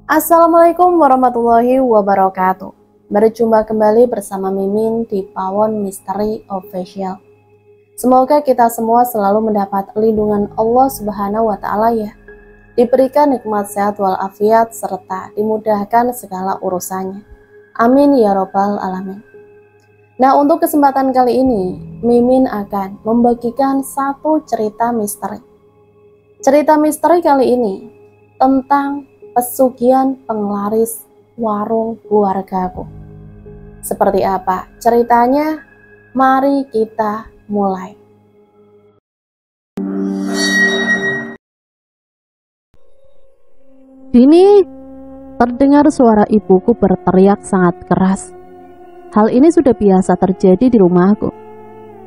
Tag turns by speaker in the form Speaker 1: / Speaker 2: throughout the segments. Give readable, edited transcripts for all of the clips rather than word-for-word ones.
Speaker 1: Assalamualaikum warahmatullahi wabarakatuh. Berjumpa kembali bersama Mimin di Pawon Misteri Official. Semoga kita semua selalu mendapat lindungan Allah Subhanahu wa Ta'ala ya. Diberikan nikmat sehat walafiat serta dimudahkan segala urusannya. Amin ya robbal alamin. Nah, untuk kesempatan kali ini, Mimin akan membagikan satu cerita misteri. Cerita misteri kali ini tentang pesugihan penglaris warung keluargaku. Seperti apa ceritanya? Mari kita mulai.
Speaker 2: Dini, terdengar suara ibuku berteriak sangat keras. Hal ini sudah biasa terjadi di rumahku.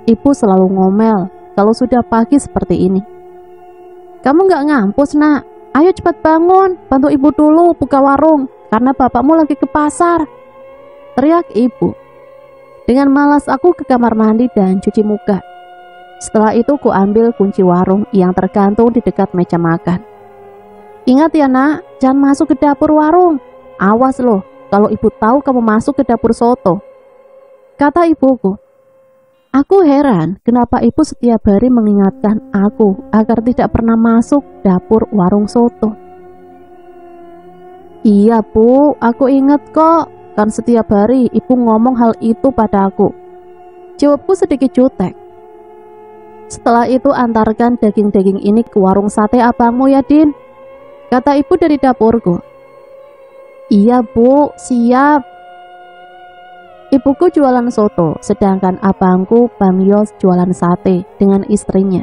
Speaker 2: Ibu selalu ngomel kalau sudah pagi seperti ini. Kamu gak ngampus, nak? Ayo cepat bangun, bantu ibu dulu buka warung, karena bapakmu lagi ke pasar. Teriak ibu. Dengan malas aku ke kamar mandi dan cuci muka. Setelah itu ku ambil kunci warung yang tergantung di dekat meja makan. Ingat ya nak, jangan masuk ke dapur warung. Awas loh, kalau ibu tahu kamu masuk ke dapur soto, kata ibuku. Aku heran kenapa ibu setiap hari mengingatkan aku agar tidak pernah masuk dapur warung soto. Iya bu, aku ingat kok, kan setiap hari ibu ngomong hal itu padaku. Jawabku sedikit jutek. Setelah itu antarkan daging-daging ini ke warung sate abangmu ya Din, kata ibu dari dapurku. Iya bu, siap. Ibuku jualan soto, sedangkan abangku Bang Yos jualan sate dengan istrinya.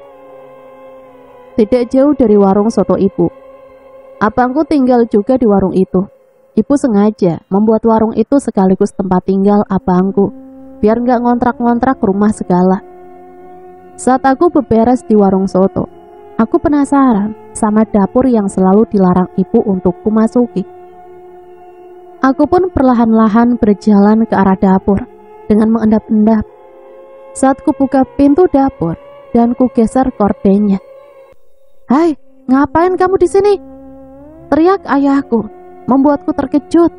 Speaker 2: Tidak jauh dari warung soto ibu, abangku tinggal juga di warung itu. Ibu sengaja membuat warung itu sekaligus tempat tinggal abangku, biar nggak ngontrak-ngontrak rumah segala. Saat aku beberes di warung soto, aku penasaran sama dapur yang selalu dilarang ibu untuk kumasuki. Aku pun perlahan-lahan berjalan ke arah dapur dengan mengendap-endap. Saat ku buka pintu dapur dan ku geser kordennya. Hai, ngapain kamu di sini? Teriak ayahku, membuatku terkejut.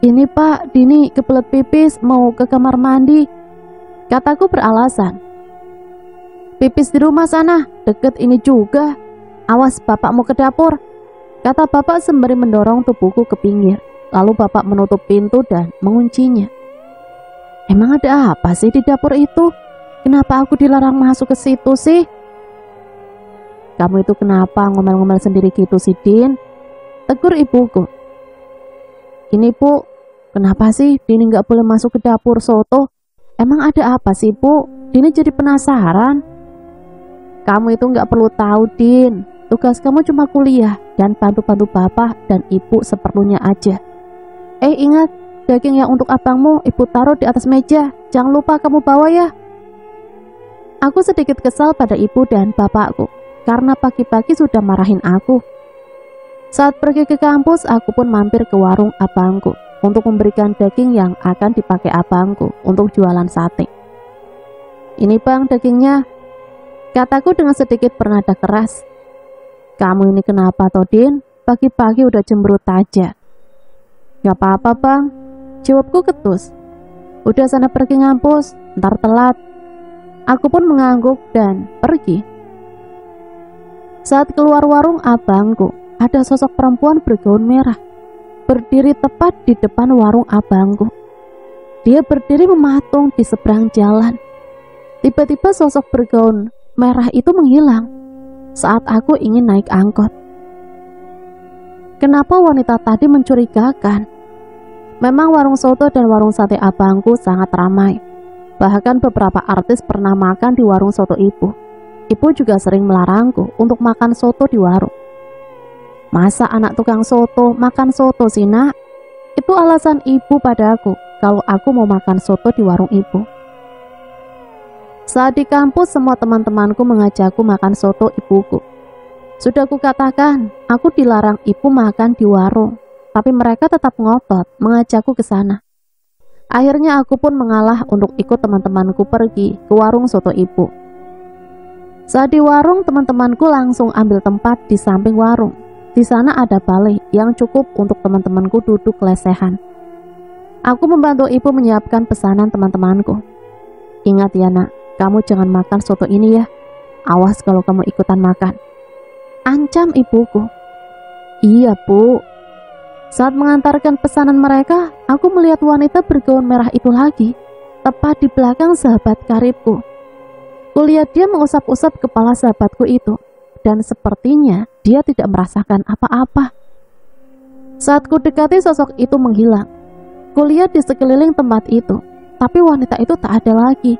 Speaker 2: Ini pak, Dini kebelet pipis mau ke kamar mandi, kataku beralasan. Pipis di rumah sana, deket ini juga. Awas bapakmu ke dapur, kata bapak sembari mendorong tubuhku ke pinggir. Lalu bapak menutup pintu dan menguncinya. Emang ada apa sih di dapur itu? Kenapa aku dilarang masuk ke situ sih? Kamu itu kenapa ngomel-ngomel sendiri gitu sih Din? Tegur ibuku. Ini bu, kenapa sih Dini nggak boleh masuk ke dapur soto? Emang ada apa sih bu? Dini jadi penasaran. Kamu itu nggak perlu tahu Din. Tugas kamu cuma kuliah dan bantu-bantu bapak dan ibu seperlunya aja. Ingat, daging yang untuk abangmu ibu taruh di atas meja. Jangan lupa kamu bawa ya. Aku sedikit kesal pada ibu dan bapakku karena pagi-pagi sudah marahin aku. Saat pergi ke kampus, aku pun mampir ke warung abangku untuk memberikan daging yang akan dipakai abangku untuk jualan sate. Ini bang dagingnya, kataku dengan sedikit bernada keras. Kamu ini kenapa Todin? Pagi-pagi udah cemberut aja. Gak apa-apa bang, jawabku ketus. Udah sana pergi ngampus, ntar telat. Aku pun mengangguk dan pergi. Saat keluar warung abangku, ada sosok perempuan bergaun merah berdiri tepat di depan warung abangku. Dia berdiri mematung di seberang jalan. Tiba-tiba sosok bergaun merah itu menghilang saat aku ingin naik angkot. Kenapa wanita tadi mencurigakan? Memang warung soto dan warung sate abangku sangat ramai. Bahkan beberapa artis pernah makan di warung soto ibu. Ibu juga sering melarangku untuk makan soto di warung. Masa anak tukang soto makan soto sih nak? Itu alasan ibu padaku kalau aku mau makan soto di warung ibu. Saat di kampus semua teman-temanku mengajakku makan soto ibuku. Sudah kukatakan, aku dilarang ibu makan di warung, tapi mereka tetap ngotot mengajakku ke sana. Akhirnya aku pun mengalah untuk ikut teman-temanku pergi ke warung soto ibu. Saat di warung, teman-temanku langsung ambil tempat di samping warung. Di sana ada balai yang cukup untuk teman-temanku duduk lesehan. Aku membantu ibu menyiapkan pesanan teman-temanku. Ingat ya nak, kamu jangan makan soto ini ya. Awas kalau kamu ikutan makan. Ancam ibuku. Iya bu. Saat mengantarkan pesanan mereka, aku melihat wanita bergaun merah itu lagi, tepat di belakang sahabat karibku. Kulihat dia mengusap-usap kepala sahabatku itu, dan sepertinya dia tidak merasakan apa-apa. Saat ku dekati sosok itu menghilang. Kulihat di sekeliling tempat itu, tapi wanita itu tak ada lagi.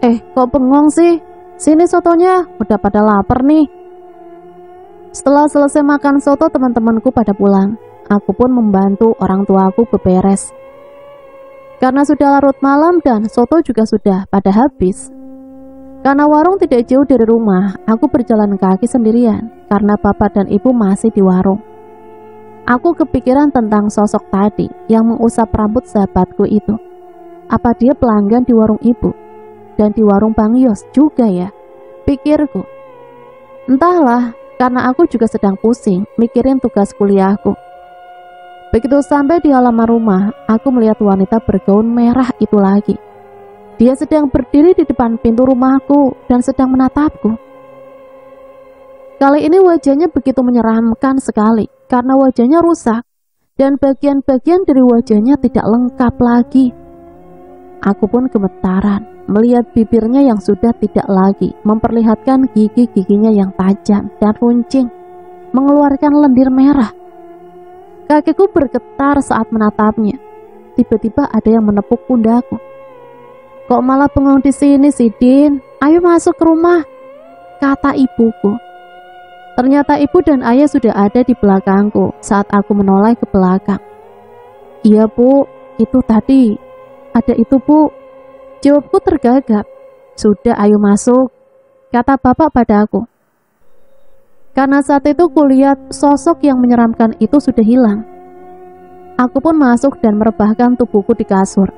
Speaker 2: Kok bengong sih? Sini sotonya, udah pada lapar nih. Setelah selesai makan soto, teman-temanku pada pulang. Aku pun membantu orang tuaku beberes. Karena sudah larut malam dan soto juga sudah pada habis. Karena warung tidak jauh dari rumah, aku berjalan kaki sendirian karena bapak dan ibu masih di warung. Aku kepikiran tentang sosok tadi yang mengusap rambut sahabatku itu. Apa dia pelanggan di warung ibu? Dan di warung Bang Yos juga ya? Pikirku. Entahlah, karena aku juga sedang pusing mikirin tugas kuliahku. Begitu sampai di halaman rumah, aku melihat wanita bergaun merah itu lagi. Dia sedang berdiri di depan pintu rumahku dan sedang menatapku. Kali ini wajahnya begitu menyeramkan sekali karena wajahnya rusak dan bagian-bagian dari wajahnya tidak lengkap lagi. Aku pun gemetaran melihat bibirnya yang sudah tidak lagi memperlihatkan gigi-giginya yang tajam dan runcing, mengeluarkan lendir merah. Kakiku bergetar saat menatapnya. Tiba-tiba ada yang menepuk pundakku. Kok malah bengong di sini sih, Din? Ayo masuk ke rumah, kata ibuku. Ternyata ibu dan ayah sudah ada di belakangku saat aku menoleh ke belakang. Iya bu, itu tadi. Ada itu bu. Jawabku tergagap. Sudah, ayo masuk, kata bapak padaku. Karena saat itu kulihat sosok yang menyeramkan itu sudah hilang. Aku pun masuk dan merebahkan tubuhku di kasur.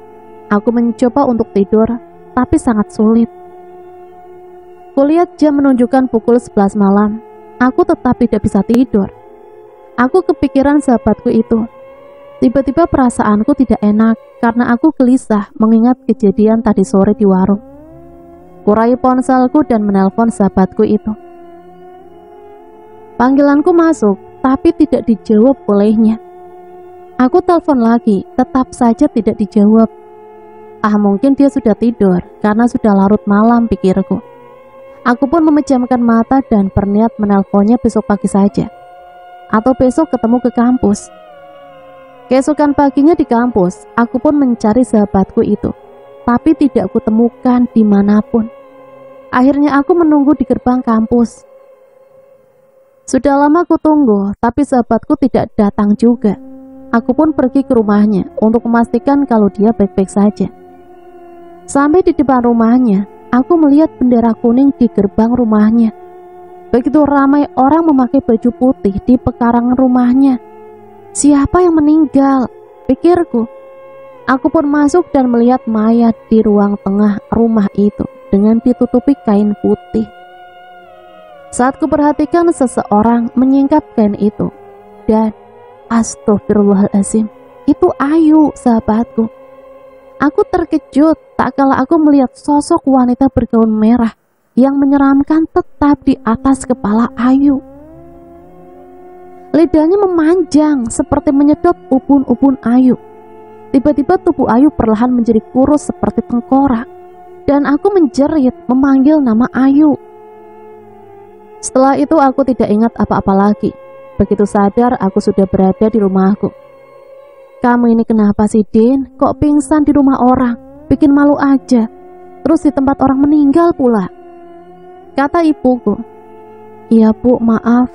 Speaker 2: Aku mencoba untuk tidur, tapi sangat sulit. Kulihat jam menunjukkan pukul 11 malam. Aku tetap tidak bisa tidur. Aku kepikiran sahabatku itu. Tiba-tiba perasaanku tidak enak karena aku gelisah mengingat kejadian tadi sore di warung. Kurai ponselku dan menelpon sahabatku itu. Panggilanku masuk, tapi tidak dijawab olehnya. Aku telepon lagi, tetap saja tidak dijawab. Mungkin dia sudah tidur, karena sudah larut malam, pikirku. Aku pun memejamkan mata dan berniat menelponnya besok pagi saja. Atau besok ketemu ke kampus. Keesokan paginya di kampus, aku pun mencari sahabatku itu. Tapi tidak kutemukan dimanapun. Akhirnya aku menunggu di gerbang kampus. Sudah lama ku tunggu, tapi sahabatku tidak datang juga. Aku pun pergi ke rumahnya untuk memastikan kalau dia baik-baik saja. Sampai di depan rumahnya, aku melihat bendera kuning di gerbang rumahnya. Begitu ramai orang memakai baju putih di pekarangan rumahnya. Siapa yang meninggal? Pikirku. Aku pun masuk dan melihat mayat di ruang tengah rumah itu dengan ditutupi kain putih. Saat kuperhatikan, seseorang menyingkap kain itu. Dan astagfirullahaladzim, itu Ayu, sahabatku. Aku terkejut tak kala aku melihat sosok wanita bergaun merah yang menyeramkan tetap di atas kepala Ayu. Lidahnya memanjang seperti menyedot ubun-ubun Ayu. Tiba-tiba tubuh Ayu perlahan menjadi kurus seperti tengkorak. Dan aku menjerit memanggil nama Ayu. Setelah itu aku tidak ingat apa-apa lagi. Begitu sadar aku sudah berada di rumahku. Kamu ini kenapa sih, Din? Kok pingsan di rumah orang? Bikin malu aja. Terus di tempat orang meninggal pula, kata ibuku. Iya bu, maaf.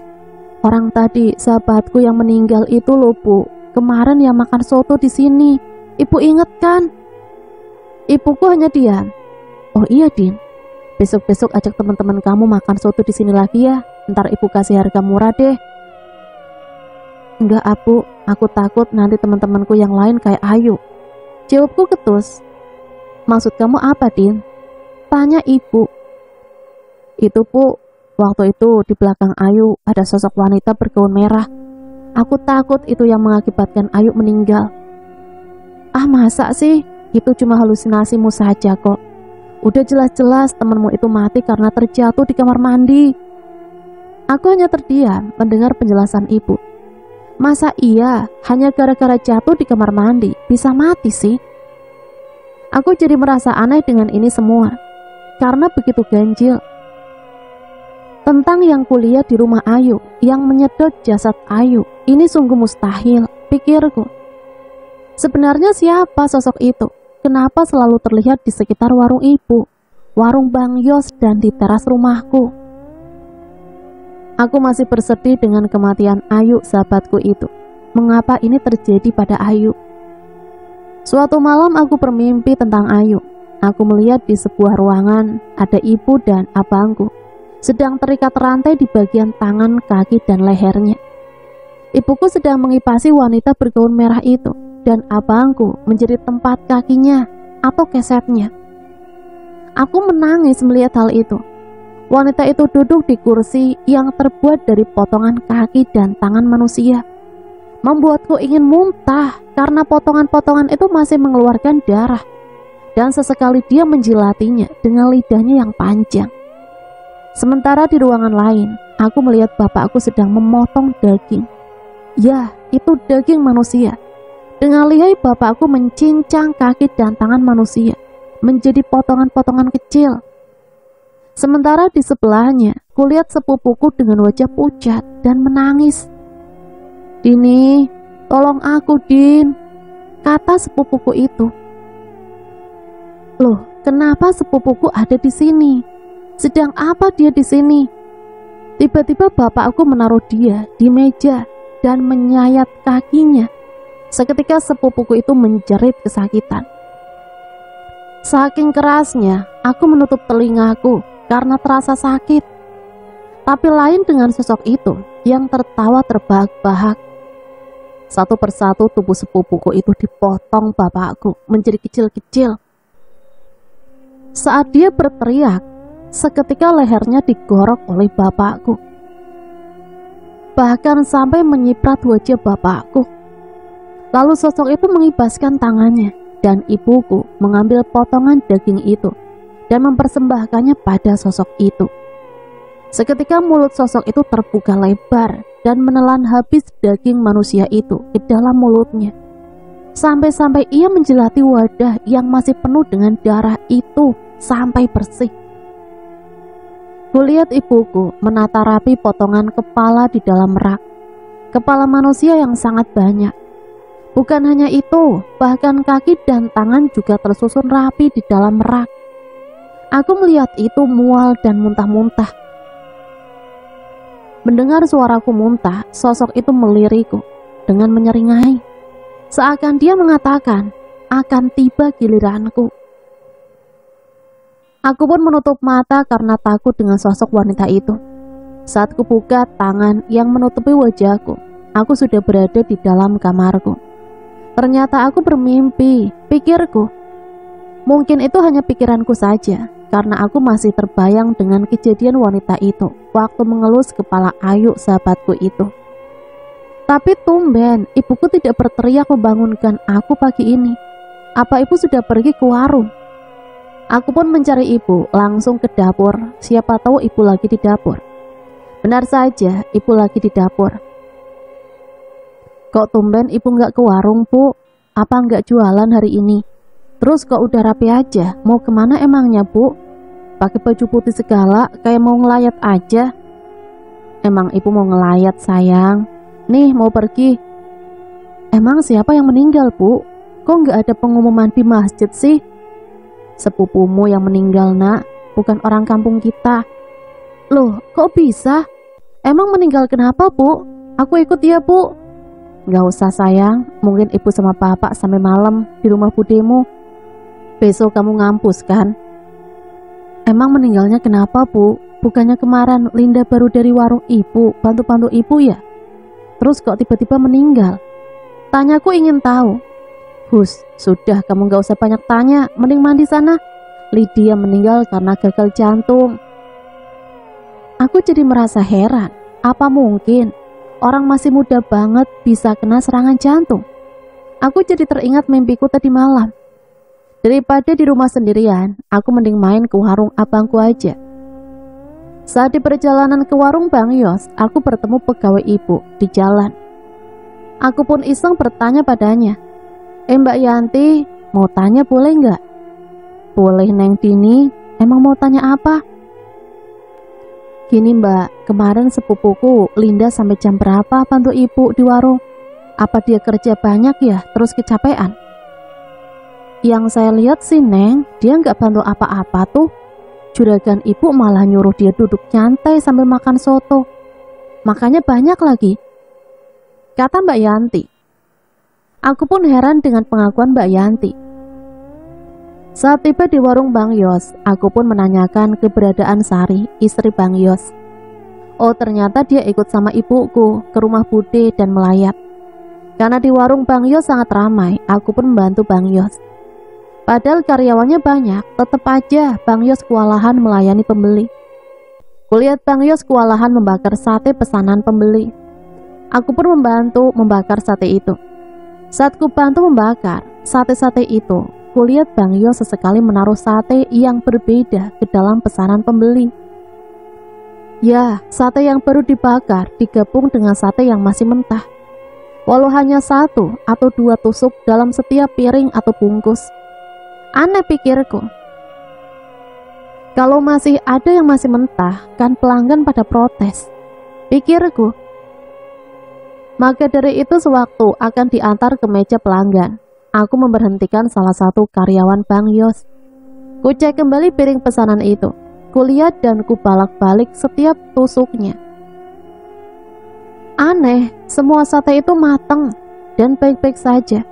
Speaker 2: Orang tadi sahabatku yang meninggal itu loh bu. Kemarin yang makan soto di sini. Ibu inget kan? Ibuku hanya diam. Oh iya Din. Besok-besok ajak teman-teman kamu makan soto di sini lagi ya. Ntar ibu kasih harga murah deh. Enggak, Abu. Aku takut nanti teman-temanku yang lain kayak Ayu. Jawabku ketus. Maksud kamu apa, Din? Tanya ibu. Itu Bu, Waktu itu di belakang Ayu ada sosok wanita bergaun merah. Aku takut itu yang mengakibatkan Ayu meninggal. Ah, masa sih? Itu cuma halusinasimu saja kok. Udah jelas-jelas temanmu itu mati karena terjatuh di kamar mandi. Aku hanya terdiam mendengar penjelasan ibu. Masa iya hanya gara-gara jatuh di kamar mandi bisa mati sih? Aku jadi merasa aneh dengan ini semua karena begitu ganjil. Tentang yang kulihat di rumah Ayu, yang menyedot jasad Ayu, ini sungguh mustahil, pikirku. Sebenarnya siapa sosok itu? Kenapa selalu terlihat di sekitar warung ibu, warung Bang Yos, dan di teras rumahku? Aku masih bersedih dengan kematian Ayu, sahabatku itu. Mengapa ini terjadi pada Ayu? Suatu malam aku bermimpi tentang Ayu. Aku melihat di sebuah ruangan ada ibu dan abangku sedang terikat rantai di bagian tangan, kaki, dan lehernya. Ibuku sedang mengipasi wanita bergaun merah itu, dan abangku menjadi tempat kakinya atau kesetnya. Aku menangis melihat hal itu. Wanita itu duduk di kursi yang terbuat dari potongan kaki dan tangan manusia. Membuatku ingin muntah karena potongan-potongan itu masih mengeluarkan darah. Dan sesekali dia menjilatinya dengan lidahnya yang panjang. Sementara di ruangan lain, aku melihat bapakku sedang memotong daging. Ya, itu daging manusia. Dengan lihai bapakku mencincang kaki dan tangan manusia menjadi potongan-potongan kecil. Sementara di sebelahnya, kulihat sepupuku dengan wajah pucat dan menangis. "Dini, tolong aku, Din," kata sepupuku itu. Loh, kenapa sepupuku ada di sini? Sedang apa dia di sini? Tiba-tiba bapakku menaruh dia di meja dan menyayat kakinya. Seketika sepupuku itu menjerit kesakitan. Saking kerasnya, aku menutup telingaku karena terasa sakit. Tapi lain dengan sosok itu yang tertawa terbahak-bahak. Satu persatu tubuh sepupuku itu dipotong bapakku menjadi kecil-kecil. Saat dia berteriak, seketika lehernya digorok oleh bapakku. Bahkan sampai menyiprat wajah bapakku. Lalu sosok itu mengibaskan tangannya dan ibuku mengambil potongan daging itu dan mempersembahkannya pada sosok itu. Seketika mulut sosok itu terbuka lebar dan menelan habis daging manusia itu ke dalam mulutnya. Sampai-sampai ia menjelati wadah yang masih penuh dengan darah itu sampai bersih. Kulihat ibuku menata rapi potongan kepala di dalam rak. Kepala manusia yang sangat banyak. Bukan hanya itu, bahkan kaki dan tangan juga tersusun rapi di dalam rak. Aku melihat itu mual dan muntah-muntah. Mendengar suaraku muntah, sosok itu melirikku dengan menyeringai. Seakan dia mengatakan, akan tiba giliranku. Aku pun menutup mata karena takut dengan sosok wanita itu. Saat kubuka tangan yang menutupi wajahku, aku sudah berada di dalam kamarku. Ternyata aku bermimpi, pikirku. Mungkin itu hanya pikiranku saja, karena aku masih terbayang dengan kejadian wanita itu waktu mengelus kepala Ayu, sahabatku itu. Tapi tumben, ibuku tidak berteriak membangunkan aku pagi ini. Apa ibu sudah pergi ke warung? Aku pun mencari ibu, langsung ke dapur. Siapa tahu ibu lagi di dapur. Benar saja, ibu lagi di dapur. Kok tumben ibu nggak ke warung, Bu? Apa nggak jualan hari ini? Terus kok udah rapi aja? Mau kemana emangnya, Bu? Pakai baju putih segala, kayak mau ngelayat aja. Emang ibu mau ngelayat, sayang? Nih, mau pergi. Emang siapa yang meninggal, Bu? Kok nggak ada pengumuman di masjid sih? Sepupumu yang meninggal, nak, bukan orang kampung kita. Loh, kok bisa? Emang meninggal kenapa, Bu? Aku ikut ya, Bu. Gak usah, sayang. Mungkin ibu sama bapak sampai malam di rumah budemu. Besok kamu ngampus, kan? Emang meninggalnya kenapa, Bu? Bukannya kemarin Linda baru dari warung ibu, bantu-bantu ibu ya? Terus kok tiba-tiba meninggal? Tanyaku ingin tahu. Hus, sudah, kamu gak usah banyak tanya, mending mandi sana. Lydia meninggal karena gagal jantung. Aku jadi merasa heran, apa mungkin orang masih muda banget bisa kena serangan jantung? Aku jadi teringat mimpiku tadi malam. Daripada di rumah sendirian, aku mending main ke warung abangku aja. Saat di perjalanan ke warung Bang Yos, aku bertemu pegawai ibu di jalan. Aku pun iseng bertanya padanya, Mbak Yanti, mau tanya boleh nggak? Boleh Neng Dini, emang mau tanya apa? Gini Mbak, kemarin sepupuku Linda sampai jam berapa bantu ibu di warung? Apa dia kerja banyak ya, terus kecapean? Yang saya lihat sih Neng, dia nggak bantu apa-apa tuh. Juragan ibu malah nyuruh dia duduk nyantai sambil makan soto. Makanya banyak lagi, kata Mbak Yanti. Aku pun heran dengan pengakuan Mbak Yanti. Saat tiba di warung Bang Yos, aku pun menanyakan keberadaan Sari, istri Bang Yos. Oh, ternyata dia ikut sama ibuku ke rumah Bude dan melayat. Karena di warung Bang Yos sangat ramai, aku pun membantu Bang Yos. Padahal karyawannya banyak, tetap aja Bang Yos kewalahan melayani pembeli. Kulihat Bang Yos kewalahan membakar sate pesanan pembeli. Aku pun membantu membakar sate itu. Saat ku bantu membakar sate-sate itu, kulihat Bang Yos sesekali menaruh sate yang berbeda ke dalam pesanan pembeli. Ya, sate yang baru dibakar digabung dengan sate yang masih mentah. Walau hanya 1 atau 2 tusuk dalam setiap piring atau bungkus. Aneh pikirku. Kalau masih ada yang masih mentah, kan pelanggan pada protes, pikirku. Maka dari itu sewaktu akan diantar ke meja pelanggan, aku memberhentikan salah satu karyawan Bang Yos. Ku cek kembali piring pesanan itu. Kulihat dan ku balak-balik setiap tusuknya. Aneh, semua sate itu matang dan baik-baik saja.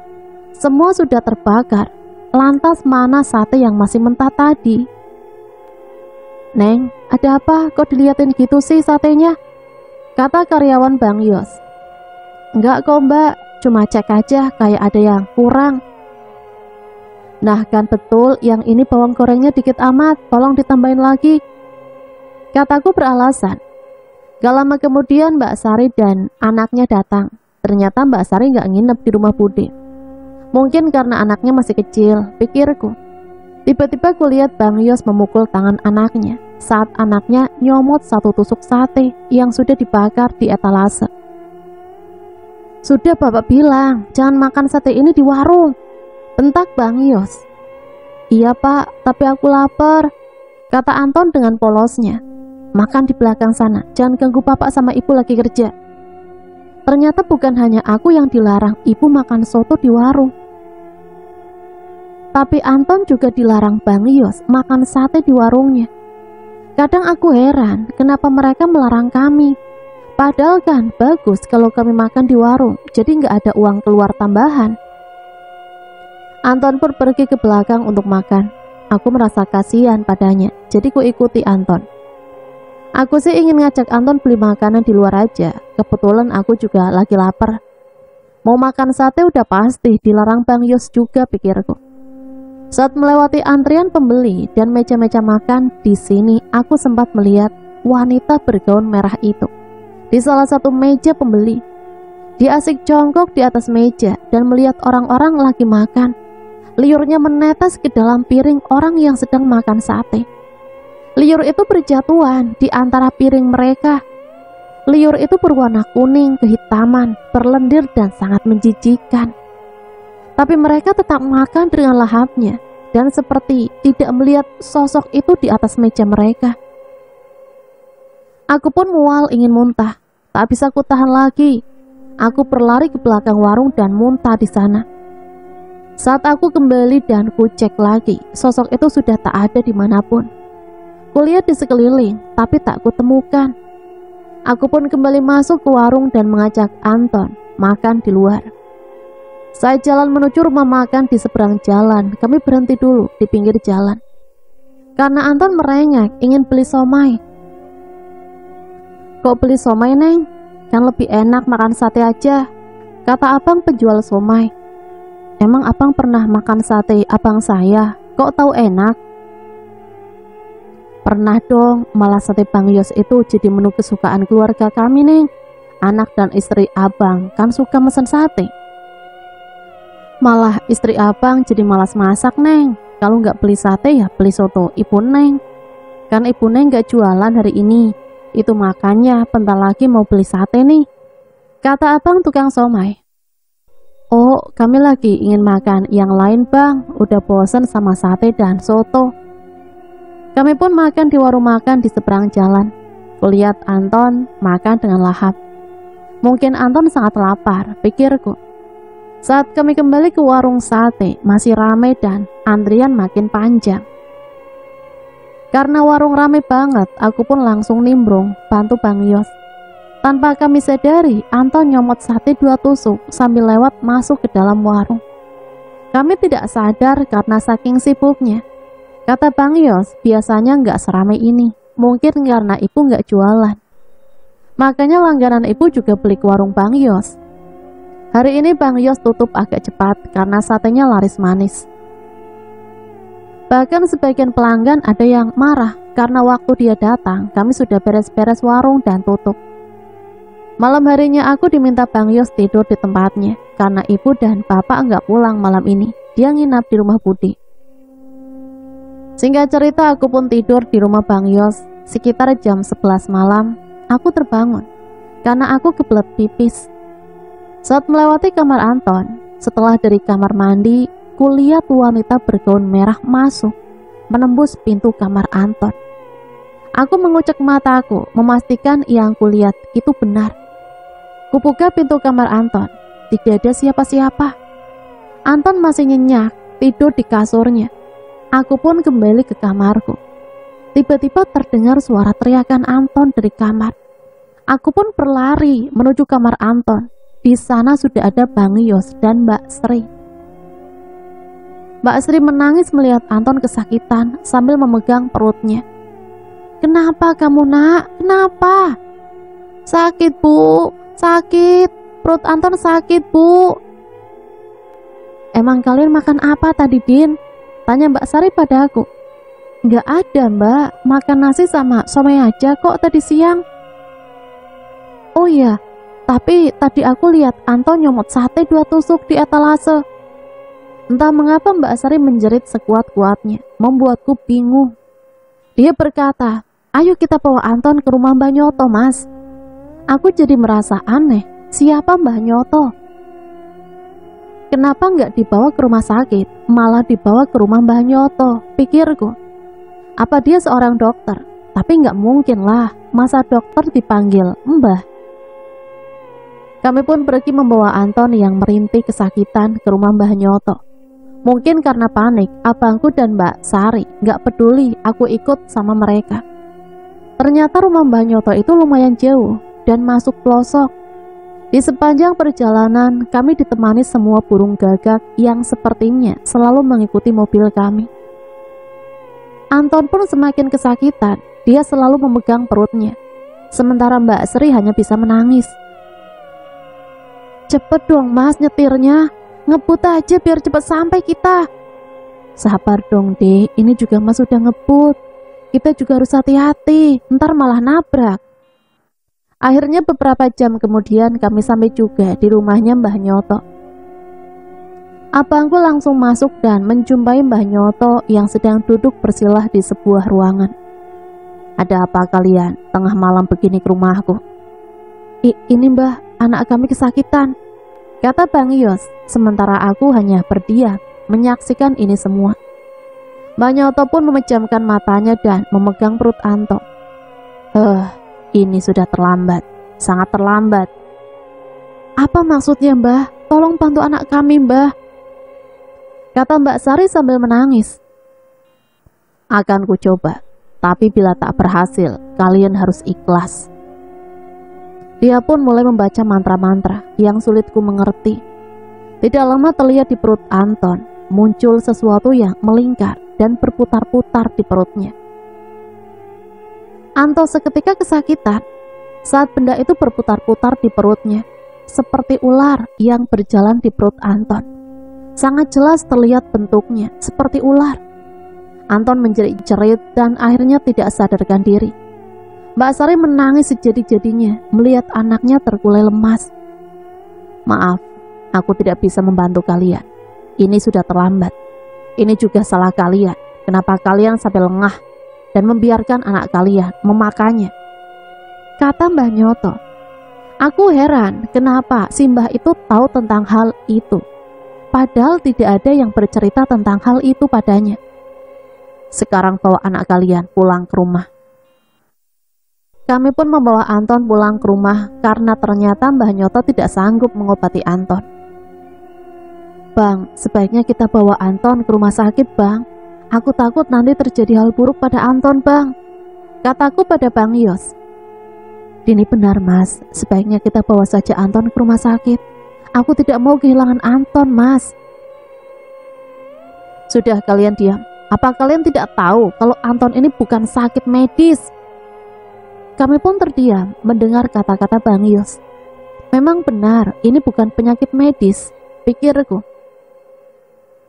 Speaker 2: Semua sudah terbakar. Lantas mana sate yang masih mentah tadi? Neng, ada apa? Kok diliatin gitu sih satenya? Kata karyawan Bang Yos. Enggak kok Mbak, cuma cek aja kayak ada yang kurang. Nah kan betul, yang ini bawang gorengnya dikit amat, tolong ditambahin lagi, kataku beralasan. Gak lama kemudian Mbak Sari dan anaknya datang. Ternyata Mbak Sari gak nginep di rumah Bude. Mungkin karena anaknya masih kecil, pikirku. Tiba-tiba kulihat Bang Yos memukul tangan anaknya saat anaknya nyomot 1 tusuk sate yang sudah dibakar di etalase. Sudah Bapak bilang, jangan makan sate ini di warung, bentak Bang Yos. Iya Pak, tapi aku lapar, kata Anton dengan polosnya. Makan di belakang sana, jangan ganggu Bapak sama Ibu lagi kerja. Ternyata bukan hanya aku yang dilarang Ibu makan soto di warung. Tapi Anton juga dilarang Bang Yos makan sate di warungnya. Kadang aku heran, kenapa mereka melarang kami. Padahal kan bagus kalau kami makan di warung, jadi nggak ada uang keluar tambahan. Anton pun pergi ke belakang untuk makan. Aku merasa kasihan padanya, jadi ku ikuti Anton. Aku sih ingin ngajak Anton beli makanan di luar aja. Kebetulan aku juga lagi lapar. Mau makan sate udah pasti dilarang Bang Yos juga, pikirku. Saat melewati antrian pembeli dan meja-meja makan, di sini aku sempat melihat wanita bergaun merah itu di salah satu meja pembeli. Dia asik jongkok di atas meja dan melihat orang-orang lagi makan. Liurnya menetes ke dalam piring orang yang sedang makan sate. Liur itu berjatuhan di antara piring mereka. Liur itu berwarna kuning kehitaman, berlendir dan sangat menjijikkan. Tapi mereka tetap makan dengan lahapnya dan seperti tidak melihat sosok itu di atas meja mereka. Aku pun mual ingin muntah. Tak bisa ku tahan lagi. Aku berlari ke belakang warung dan muntah di sana. Saat aku kembali dan ku cek lagi, sosok itu sudah tak ada dimanapun. Kulihat di sekeliling, tapi tak kutemukan. Aku pun kembali masuk ke warung dan mengajak Anton makan di luar. Saat jalan menuju rumah makan di seberang jalan, kami berhenti dulu di pinggir jalan. Karena Anton merengek ingin beli somai. Kok beli somai Neng? Kan lebih enak makan sate aja, kata abang penjual somai. Emang abang pernah makan sate abang saya? Kok tahu enak? Pernah dong, malah sate Bang Yos itu jadi menu kesukaan keluarga kami, Neng. Anak dan istri abang kan suka mesen sate. Malah istri abang jadi malas masak, Neng. Kalau nggak beli sate ya beli soto ibu Neng. Kan ibu Neng nggak jualan hari ini. Itu makanya bentar lagi mau beli sate nih, kata abang tukang somai. Oh, kami lagi ingin makan yang lain bang, udah bosan sama sate dan soto. Kami pun makan di warung makan di seberang jalan. Kulihat Anton makan dengan lahap. Mungkin Anton sangat lapar, pikirku. Saat kami kembali ke warung sate, masih ramai dan antrian makin panjang. Karena warung ramai banget, aku pun langsung nimbrung, bantu Bang Yos. Tanpa kami sadari, Anton nyomot sate 2 tusuk sambil lewat masuk ke dalam warung. Kami tidak sadar karena saking sibuknya. Kata Bang Yos, biasanya nggak seramai ini, mungkin karena ibu nggak jualan. Makanya langganan ibu juga beli ke warung Bang Yos. Hari ini Bang Yos tutup agak cepat karena satenya laris manis. Bahkan sebagian pelanggan ada yang marah karena waktu dia datang, kami sudah beres-beres warung dan tutup. Malam harinya aku diminta Bang Yos tidur di tempatnya karena ibu dan bapak nggak pulang malam ini. Dia nginap di rumah Budi. Singkat cerita, aku pun tidur di rumah Bang Yos. Sekitar jam 11 malam, aku terbangun karena aku kebelet pipis. Saat melewati kamar Anton, setelah dari kamar mandi, kulihat wanita bergaun merah masuk, menembus pintu kamar Anton. Aku mengucek mataku, memastikan yang kulihat itu benar. Kubuka pintu kamar Anton, tidak ada siapa-siapa. Anton masih nyenyak, tidur di kasurnya. Aku pun kembali ke kamarku. Tiba-tiba terdengar suara teriakan Anton dari kamar. Aku pun berlari menuju kamar Anton. Di sana sudah ada Bang Yos dan Mbak Sri. Mbak Sri menangis melihat Anton kesakitan sambil memegang perutnya. Kenapa kamu nak? Kenapa? Sakit bu, sakit. Perut Anton sakit bu. Emang kalian makan apa tadi Din? Tanya Mbak Sari pada aku. Nggak ada mbak, makan nasi sama somai aja kok tadi siang. Oh iya, tapi tadi aku lihat Anton nyomot sate 2 tusuk di etalase. Entah mengapa Mbak Sari menjerit sekuat-kuatnya, membuatku bingung. Dia berkata, ayo kita bawa Anton ke rumah Mbak Nyoto mas. Aku jadi merasa aneh, siapa Mbak Nyoto? Kenapa nggak dibawa ke rumah sakit, malah dibawa ke rumah Mbak Nyoto, pikirku. Apa dia seorang dokter? Tapi nggak mungkin lah, masa dokter dipanggil Mbah. Kami pun pergi membawa Anton yang merintih kesakitan ke rumah Mbah Nyoto. Mungkin karena panik, abangku dan Mbak Sari nggak peduli aku ikut sama mereka. Ternyata rumah Mbah Nyoto itu lumayan jauh dan masuk pelosok. Di sepanjang perjalanan, kami ditemani semua burung gagak yang sepertinya selalu mengikuti mobil kami. Anton pun semakin kesakitan, dia selalu memegang perutnya. Sementara Mbak Sri hanya bisa menangis. Cepet dong mas nyetirnya, ngebut aja biar cepet sampai kita. Sabar dong dek, ini juga mas udah ngebut. Kita juga harus hati-hati, ntar malah nabrak. Akhirnya beberapa jam kemudian kami sampai juga di rumahnya Mbah Nyoto. Abangku langsung masuk dan menjumpai Mbah Nyoto yang sedang duduk bersilah di sebuah ruangan. Ada apa kalian tengah malam begini ke rumahku? Ini mbah, anak kami kesakitan, kata Bang Yos, sementara aku hanya berdiam menyaksikan ini semua. Mbah Nyoto pun memejamkan matanya dan memegang perut Anton. Ini sudah terlambat, sangat terlambat. Apa maksudnya mbah? Tolong bantu anak kami mbah, kata Mbak Sari sambil menangis. Akan ku coba, tapi bila tak berhasil, kalian harus ikhlas. Dia pun mulai membaca mantra-mantra yang sulit ku mengerti. Tidak lama terlihat di perut Anton muncul sesuatu yang melingkar dan berputar-putar di perutnya. Anton seketika kesakitan saat benda itu berputar-putar di perutnya, seperti ular yang berjalan di perut Anton. Sangat jelas terlihat bentuknya seperti ular. Anton menjerit-jerit dan akhirnya tidak sadarkan diri. Mbak Sari menangis sejadi-jadinya melihat anaknya terkulai lemas. Maaf, aku tidak bisa membantu kalian. Ini sudah terlambat. Ini juga salah kalian. Kenapa kalian sampai lengah dan membiarkan anak kalian memakannya? Kata Mbah Nyoto. Aku heran kenapa si Mbah itu tahu tentang hal itu. Padahal tidak ada yang bercerita tentang hal itu padanya. Sekarang bawa anak kalian pulang ke rumah. Kami pun membawa Anton pulang ke rumah karena ternyata Mbah Nyoto tidak sanggup mengobati Anton. Bang, sebaiknya kita bawa Anton ke rumah sakit, Bang. Aku takut nanti terjadi hal buruk pada Anton, Bang. Kataku pada Bang Yos. Ini benar, Mas. Sebaiknya kita bawa saja Anton ke rumah sakit. Aku tidak mau kehilangan Anton, Mas. Sudah, kalian diam. Apa kalian tidak tahu kalau Anton ini bukan sakit medis? Kami pun terdiam mendengar kata-kata Bang Yos. Memang benar, ini bukan penyakit medis, pikirku.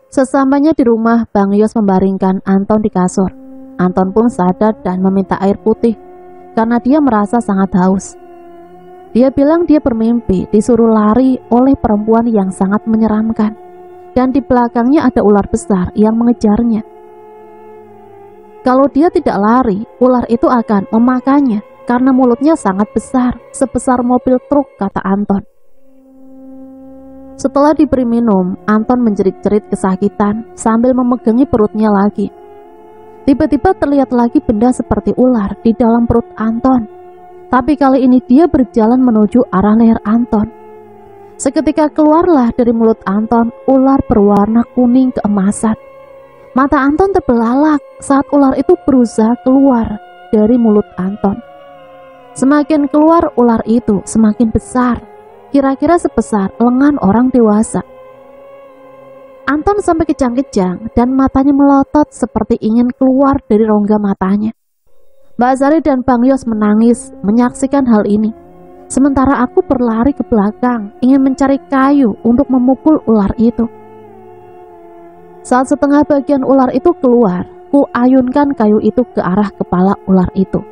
Speaker 2: Sesampainya di rumah, Bang Yos membaringkan Anton di kasur. Anton pun sadar dan meminta air putih karena dia merasa sangat haus. Dia bilang dia bermimpi disuruh lari oleh perempuan yang sangat menyeramkan, dan di belakangnya ada ular besar yang mengejarnya. Kalau dia tidak lari, ular itu akan memakannya karena mulutnya sangat besar, sebesar mobil truk, kata Anton. Setelah diberi minum, Anton menjerit-jerit kesakitan sambil memegangi perutnya lagi. Tiba-tiba terlihat lagi benda seperti ular di dalam perut Anton. Tapi kali ini dia berjalan menuju arah leher Anton. Seketika keluarlah dari mulut Anton ular berwarna kuning keemasan. Mata Anton terbelalak saat ular itu berusaha keluar dari mulut Anton. Semakin keluar ular itu semakin besar, kira-kira sebesar lengan orang dewasa. Anton sampai kejang-kejang dan matanya melotot seperti ingin keluar dari rongga matanya. Mbak Sari dan Bang Yos menangis menyaksikan hal ini. Sementara aku berlari ke belakang ingin mencari kayu untuk memukul ular itu. Saat setengah bagian ular itu keluar, ku ayunkan kayu itu ke arah kepala ular itu.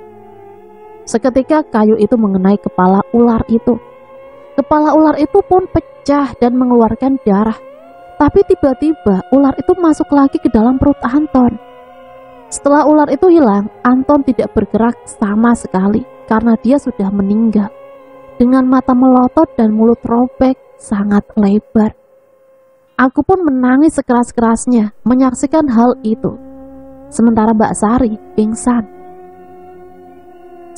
Speaker 2: Seketika kayu itu mengenai kepala ular itu. Kepala ular itu pun pecah dan mengeluarkan darah. Tapi tiba-tiba ular itu masuk lagi ke dalam perut Anton. Setelah ular itu hilang, Anton tidak bergerak sama sekali karena dia sudah meninggal. Dengan mata melotot dan mulut robek sangat lebar. Aku pun menangis sekeras-kerasnya menyaksikan hal itu. Sementara Mbak Sari pingsan.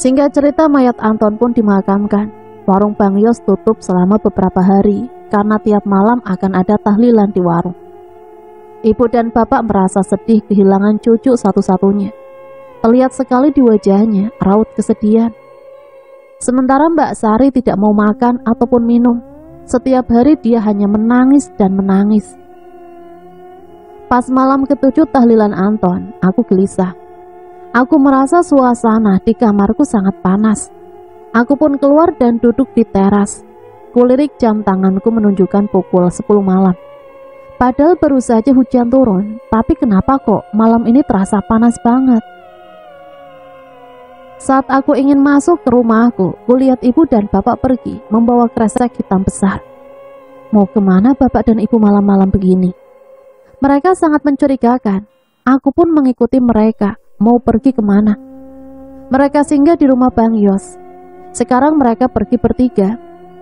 Speaker 2: Singkat cerita, mayat Anton pun dimakamkan. Warung Bang Yos tutup selama beberapa hari karena tiap malam akan ada tahlilan di warung. Ibu dan bapak merasa sedih kehilangan cucu satu-satunya. Terlihat sekali di wajahnya raut kesedihan. Sementara Mbak Sari tidak mau makan ataupun minum. Setiap hari dia hanya menangis dan menangis. Pas malam ke-7 tahlilan Anton, aku gelisah. Aku merasa suasana di kamarku sangat panas. Aku pun keluar dan duduk di teras. Kulirik jam tanganku menunjukkan pukul 10 malam. Padahal baru saja hujan turun, tapi kenapa kok malam ini terasa panas banget? Saat aku ingin masuk ke rumahku, kulihat ibu dan bapak pergi membawa kresek hitam besar. Mau kemana bapak dan ibu malam-malam begini? Mereka sangat mencurigakan. Aku pun mengikuti mereka, mau pergi kemana. Mereka singgah di rumah Bang Yos. Sekarang mereka pergi bertiga.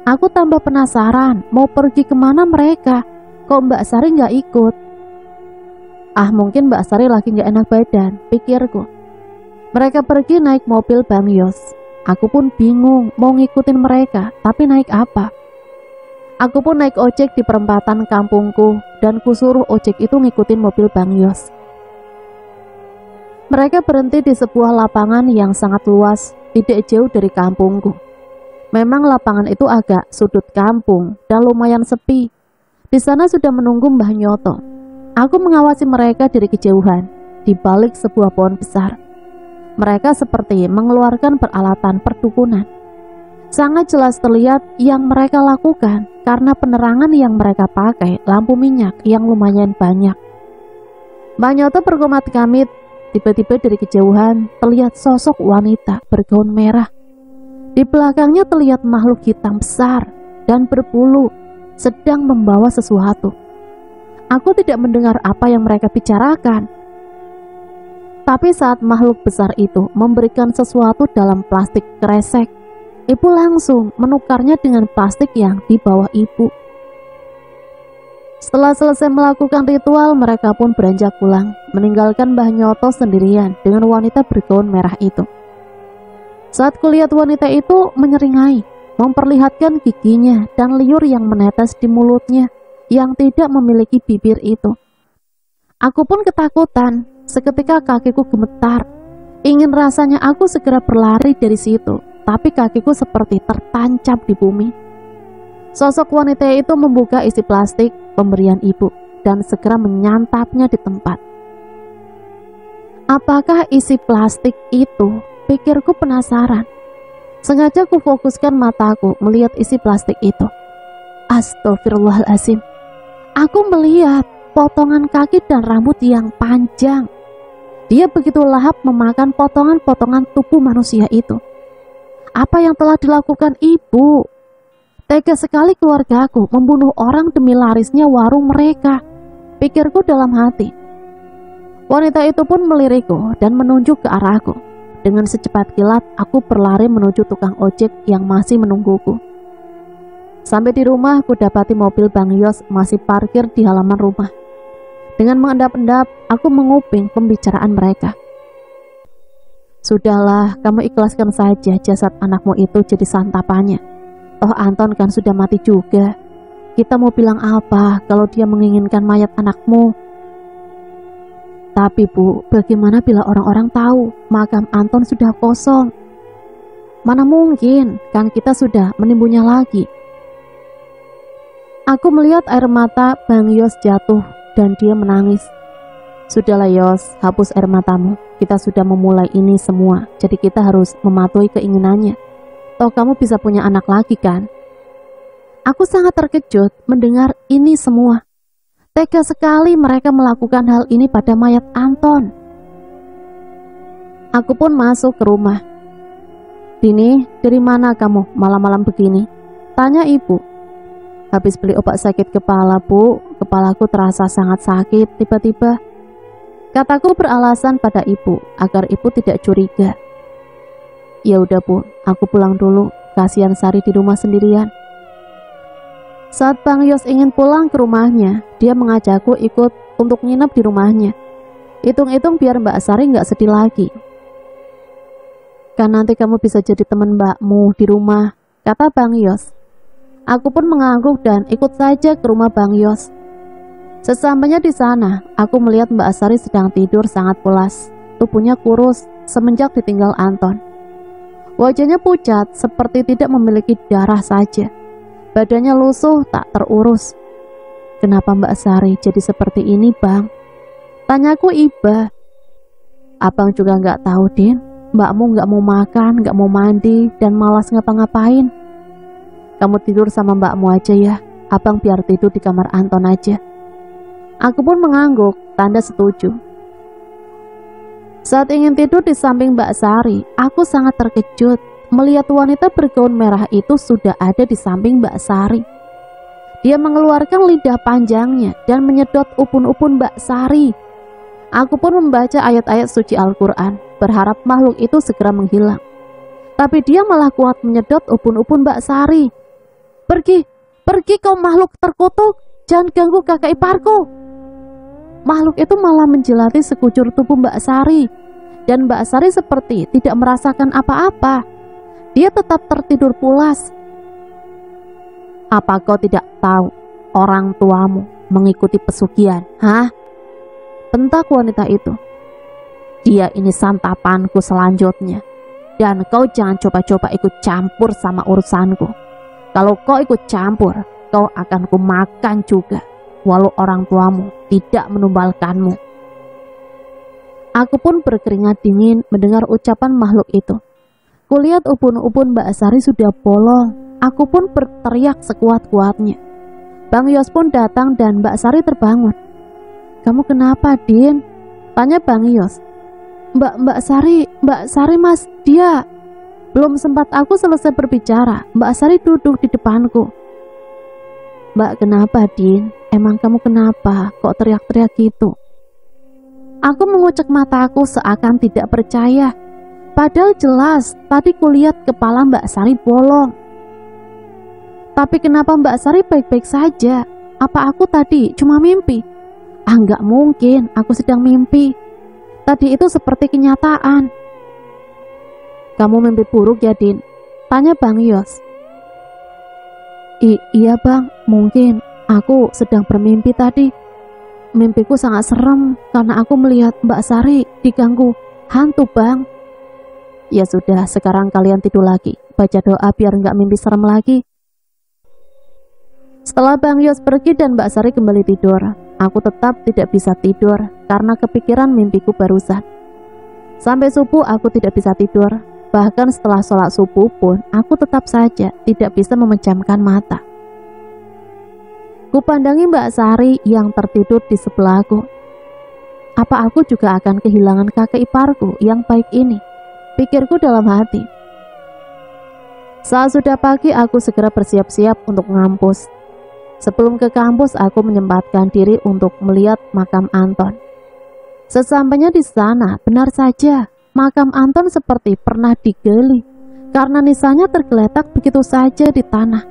Speaker 2: Aku tambah penasaran, mau pergi kemana mereka? Kok Mbak Sari nggak ikut? Mungkin Mbak Sari lagi nggak enak badan, pikirku. Mereka pergi naik mobil Bang Yos. Aku pun bingung mau ngikutin mereka, tapi naik apa? Aku pun naik ojek di perempatan kampungku dan kusuruh ojek itu ngikutin mobil Bang Yos. Mereka berhenti di sebuah lapangan yang sangat luas, tidak jauh dari kampungku. Memang lapangan itu agak sudut kampung dan lumayan sepi. Di sana sudah menunggu Mbah Nyoto. Aku mengawasi mereka dari kejauhan, di balik sebuah pohon besar. Mereka seperti mengeluarkan peralatan perdukunan. Sangat jelas terlihat yang mereka lakukan karena penerangan yang mereka pakai lampu minyak yang lumayan banyak. Mbak Nyoto berkomat kamit. Tiba-tiba dari kejauhan terlihat sosok wanita bergaun merah. Di belakangnya terlihat makhluk hitam besar dan berbulu sedang membawa sesuatu. Aku tidak mendengar apa yang mereka bicarakan. Tapi saat makhluk besar itu memberikan sesuatu dalam plastik kresek, ibu langsung menukarnya dengan plastik yang di bawah ibu. Setelah selesai melakukan ritual, mereka pun beranjak pulang, meninggalkan Mbah Nyoto sendirian dengan wanita bergaun merah itu. Saat kulihat wanita itu menyeringai, memperlihatkan giginya dan liur yang menetes di mulutnya yang tidak memiliki bibir itu. Aku pun ketakutan, seketika kakiku gemetar. Ingin rasanya aku segera berlari dari situ, tapi kakiku seperti tertancap di bumi. Sosok wanita itu membuka isi plastik pemberian ibu dan segera menyantapnya di tempat. Apakah isi plastik itu? Pikirku penasaran. Sengaja ku fokuskan mataku melihat isi plastik itu. Astagfirullahaladzim. Aku melihat potongan kaki dan rambut yang panjang. Dia begitu lahap memakan potongan-potongan tubuh manusia itu. Apa yang telah dilakukan ibu? Tega sekali keluargaku membunuh orang demi larisnya warung mereka, pikirku dalam hati. Wanita itu pun melirikku dan menunjuk ke arahku. Dengan secepat kilat, aku berlari menuju tukang ojek yang masih menungguku. Sampai di rumah, aku dapati mobil Bang Yos masih parkir di halaman rumah. Dengan mengendap-endap, aku menguping pembicaraan mereka. Sudahlah, kamu ikhlaskan saja jasad anakmu itu jadi santapannya. Toh Anton kan sudah mati juga. Kita mau bilang apa kalau dia menginginkan mayat anakmu? Tapi Bu, bagaimana bila orang-orang tahu makam Anton sudah kosong? Mana mungkin, kan kita sudah menimbunnya lagi. Aku melihat air mata Bang Yos jatuh dan dia menangis. Sudahlah Yos, hapus air matamu. Kita sudah memulai ini semua, jadi kita harus mematuhi keinginannya. Toh kamu bisa punya anak lagi kan? Aku sangat terkejut mendengar ini semua. Tega sekali mereka melakukan hal ini pada mayat Anton. Aku pun masuk ke rumah. Dini, dari mana kamu malam-malam begini? Tanya ibu. Habis beli obat sakit kepala, Bu. Kepalaku terasa sangat sakit tiba-tiba. Kataku beralasan pada ibu agar ibu tidak curiga. Ya udah Bu, aku pulang dulu. Kasihan Sari di rumah sendirian. Saat Bang Yos ingin pulang ke rumahnya, dia mengajakku ikut untuk nginep di rumahnya. Hitung-hitung biar Mbak Sari nggak sedih lagi. Kan nanti kamu bisa jadi teman mbakmu di rumah, kata Bang Yos. Aku pun mengangguk dan ikut saja ke rumah Bang Yos. Sesampainya di sana, aku melihat Mbak Sari sedang tidur sangat pulas. Tubuhnya kurus semenjak ditinggal Anton. Wajahnya pucat seperti tidak memiliki darah saja. Badannya lusuh tak terurus. Kenapa Mbak Sari jadi seperti ini, Bang? Tanyaku iba. Abang juga nggak tahu, Din. Mbakmu nggak mau makan, nggak mau mandi, dan malas ngapa-ngapain. Kamu tidur sama mbakmu aja ya. Abang biar tidur di kamar Anton aja. Aku pun mengangguk, tanda setuju. Saat ingin tidur di samping Mbak Sari, aku sangat terkejut melihat wanita bergaun merah itu sudah ada di samping Mbak Sari. Dia mengeluarkan lidah panjangnya dan menyedot upun-upun Mbak Sari. Aku pun membaca ayat-ayat suci Al-Quran, berharap makhluk itu segera menghilang. Tapi dia malah kuat menyedot upun-upun Mbak Sari. Pergi, pergi kau makhluk terkutuk, jangan ganggu kakak iparku. Makhluk itu malah menjelati sekujur tubuh Mbak Sari. Dan Mbak Sari seperti tidak merasakan apa-apa. Dia tetap tertidur pulas. Apa kau tidak tahu orang tuamu mengikuti pesugihan? Hah? Bentak wanita itu. Dia ini santapanku selanjutnya. Dan kau jangan coba-coba ikut campur sama urusanku. Kalau kau ikut campur, kau akan kumakan juga. Walau orang tuamu tidak menumbalkanmu. Aku pun berkeringat dingin mendengar ucapan makhluk itu. Kulihat upun-upun Mbak Sari sudah bolong. Aku pun berteriak sekuat-kuatnya. Bang Yos pun datang dan Mbak Sari terbangun. kamu kenapa, Din? Tanya Bang Yos. Mbak Sari Mas, dia. Belum sempat aku selesai berbicara, Mbak Sari duduk di depanku. Mbak, kenapa, Din? Emang kamu kenapa? Kok teriak-teriak gitu? Aku mengucek mataku seakan tidak percaya. Padahal jelas tadi kulihat kepala Mbak Sari bolong. Tapi kenapa Mbak Sari baik-baik saja? Apa aku tadi cuma mimpi? Nggak mungkin, aku sedang mimpi. Tadi itu seperti kenyataan. Kamu mimpi buruk ya, Din? Tanya Bang Yos. Iya Bang, mungkin aku sedang bermimpi tadi. Mimpiku sangat serem karena aku melihat Mbak Sari diganggu hantu, Bang. Ya sudah, sekarang kalian tidur lagi. Baca doa biar nggak mimpi serem lagi. Setelah Bang Yos pergi dan Mbak Sari kembali tidur, aku tetap tidak bisa tidur karena kepikiran mimpiku barusan. Sampai subuh aku tidak bisa tidur. Bahkan setelah sholat subuh pun, aku tetap saja tidak bisa memejamkan mata. Kupandangi Mbak Sari yang tertidur di sebelahku. Apa aku juga akan kehilangan kakek iparku yang baik ini? Pikirku dalam hati. Saat sudah pagi, aku segera bersiap-siap untuk ngampus. Sebelum ke kampus, aku menyempatkan diri untuk melihat makam Anton. Sesampainya di sana, benar saja, makam Anton seperti pernah digali, karena nisannya tergeletak begitu saja di tanah.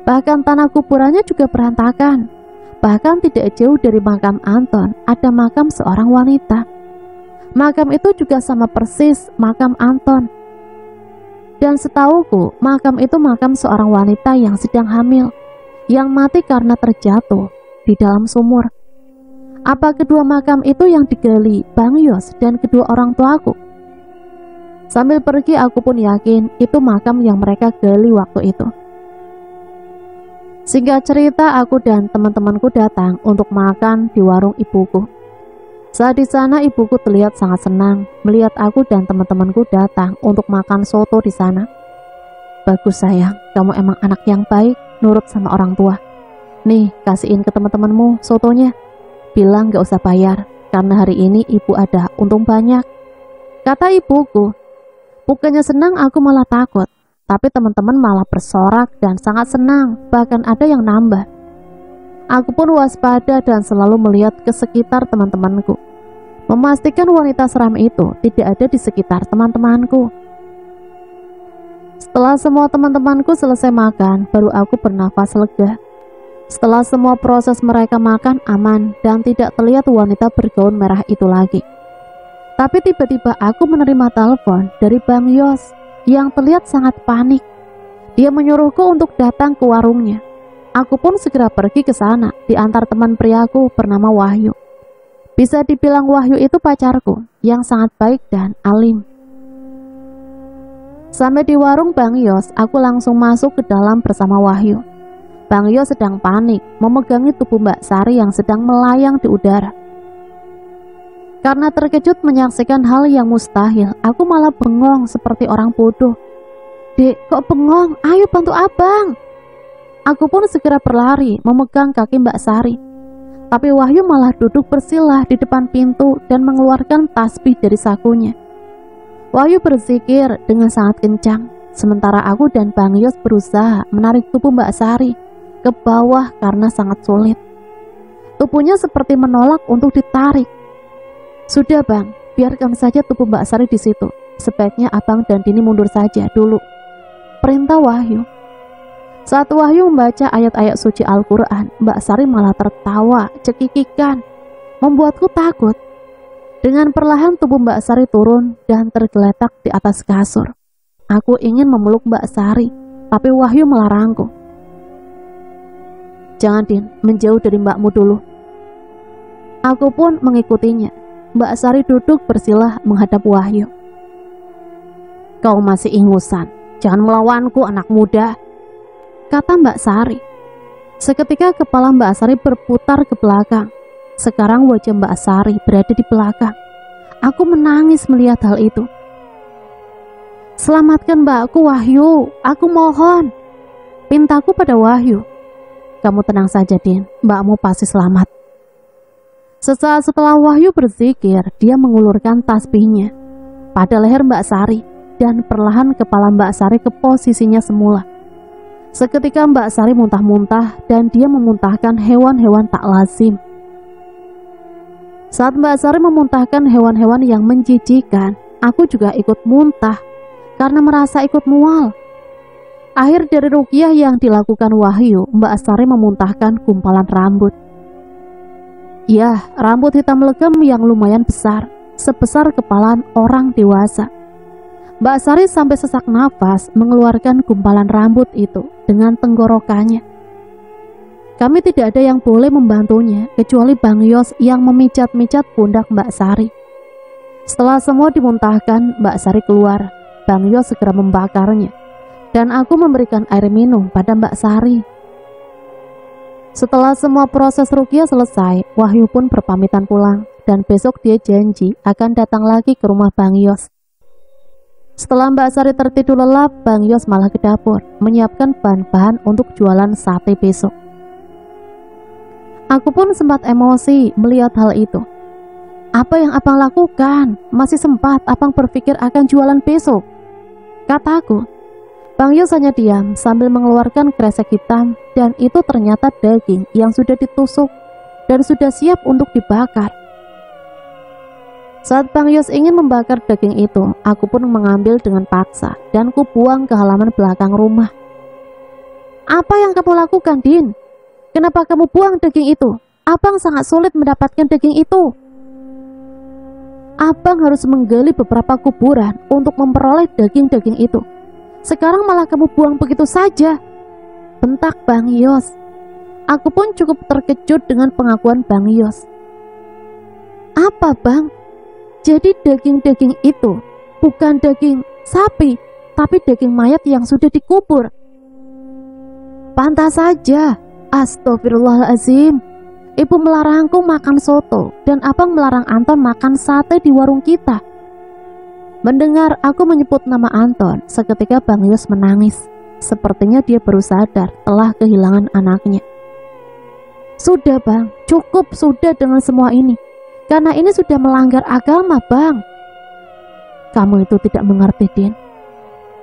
Speaker 2: Bahkan tanah kuburannya juga berantakan. Bahkan tidak jauh dari makam Anton, ada makam seorang wanita. Makam itu juga sama persis makam Anton. Dan setauku, makam itu makam seorang wanita yang sedang hamil, yang mati karena terjatuh di dalam sumur. Apa kedua makam itu yang digali Bang Yos dan kedua orang tuaku? Sambil pergi aku pun yakin itu makam yang mereka gali waktu itu. Singkat cerita, aku dan teman-temanku datang untuk makan di warung ibuku. Saat di sana, ibuku terlihat sangat senang melihat aku dan teman-temanku datang untuk makan soto di sana. Bagus sayang, kamu emang anak yang baik, nurut sama orang tua. Nih, kasihin ke teman-temanmu sotonya. Bilang gak usah bayar, karena hari ini ibu ada untung banyak. Kata ibuku. Bukannya senang, aku malah takut. Tapi teman-teman malah bersorak dan sangat senang, bahkan ada yang nambah. Aku pun waspada dan selalu melihat ke sekitar teman-temanku, memastikan wanita seram itu tidak ada di sekitar teman-temanku. Setelah semua teman-temanku selesai makan, baru aku bernafas lega. Setelah semua proses mereka makan aman dan tidak terlihat wanita bergaun merah itu lagi. Tapi tiba-tiba aku menerima telepon dari Bang Yos yang terlihat sangat panik. Dia menyuruhku untuk datang ke warungnya. Aku pun segera pergi ke sana, diantar teman priaku bernama Wahyu. Bisa dibilang Wahyu itu pacarku, yang sangat baik dan alim. Sampai di warung Bang Yos, aku langsung masuk ke dalam bersama Wahyu. Bang Yos sedang panik, memegangi tubuh Mbak Sari yang sedang melayang di udara. Karena terkejut menyaksikan hal yang mustahil, aku malah bengong seperti orang bodoh. Dek, kok bengong? Ayo bantu abang. Aku pun segera berlari memegang kaki Mbak Sari. Tapi Wahyu malah duduk bersila di depan pintu dan mengeluarkan tasbih dari sakunya. Wahyu berzikir dengan sangat kencang, sementara aku dan Bang Yos berusaha menarik tubuh Mbak Sari ke bawah karena sangat sulit. Tubuhnya seperti menolak untuk ditarik. Sudah Bang, biarkan saja tubuh Mbak Sari di situ. Sebaiknya Abang dan Dini mundur saja dulu, perintah Wahyu. Saat Wahyu membaca ayat-ayat suci Al-Quran, Mbak Sari malah tertawa cekikikan, membuatku takut. Dengan perlahan tubuh Mbak Sari turun dan tergeletak di atas kasur. Aku ingin memeluk Mbak Sari, tapi Wahyu melarangku. Jangan Din, menjauh dari mbakmu dulu. Aku pun mengikutinya. Mbak Sari duduk bersila menghadap Wahyu. Kau masih ingusan, jangan melawanku anak muda, kata Mbak Sari. Seketika kepala Mbak Sari berputar ke belakang. Sekarang wajah Mbak Sari berada di belakang. Aku menangis melihat hal itu. Selamatkan mbakku Wahyu, aku mohon, pintaku pada Wahyu. Kamu tenang saja Din, mbakmu pasti selamat. Sesaat setelah Wahyu berzikir, dia mengulurkan tasbihnya pada leher Mbak Sari dan perlahan kepala Mbak Sari ke posisinya semula. Seketika Mbak Sari muntah-muntah dan dia memuntahkan hewan-hewan tak lazim. Saat Mbak Sari memuntahkan hewan-hewan yang menjijikan, aku juga ikut muntah karena merasa ikut mual. Akhir dari ruqyah yang dilakukan Wahyu, Mbak Sari memuntahkan gumpalan rambut. Ya, rambut hitam legam yang lumayan besar, sebesar kepala orang dewasa. Mbak Sari sampai sesak nafas mengeluarkan gumpalan rambut itu dengan tenggorokannya. Kami tidak ada yang boleh membantunya kecuali Bang Yos yang memijat-mijat pundak Mbak Sari. Setelah semua dimuntahkan, Mbak Sari keluar. Bang Yos segera membakarnya dan aku memberikan air minum pada Mbak Sari. Setelah semua proses ruqyah selesai, Wahyu pun berpamitan pulang dan besok dia janji akan datang lagi ke rumah Bang Yos. Setelah Mbak Sari tertidur lelap, Bang Yos malah ke dapur menyiapkan bahan-bahan untuk jualan sate besok. Aku pun sempat emosi melihat hal itu. Apa yang abang lakukan? Masih sempat abang berpikir akan jualan besok? Kataku. Bang Yos hanya diam sambil mengeluarkan kresek hitam dan itu ternyata daging yang sudah ditusuk dan sudah siap untuk dibakar. Saat Bang Yos ingin membakar daging itu, aku pun mengambil dengan paksa dan kubuang ke halaman belakang rumah. Apa yang kamu lakukan, Din? Kenapa kamu buang daging itu? Abang sangat sulit mendapatkan daging itu. Abang harus menggali beberapa kuburan untuk memperoleh daging-daging itu. Sekarang malah kamu buang begitu saja, bentak Bang Yos. Aku pun cukup terkejut dengan pengakuan Bang Yos. Apa bang? Jadi daging-daging itu bukan daging sapi, tapi daging mayat yang sudah dikubur. Pantas saja. Astagfirullahaladzim. Ibu melarangku makan soto dan abang melarang Anton makan sate di warung kita. Mendengar aku menyebut nama Anton, seketika Bang Yos menangis. Sepertinya dia baru sadar telah kehilangan anaknya. Sudah bang, cukup sudah dengan semua ini. Karena ini sudah melanggar agama bang. Kamu itu tidak mengerti, Din.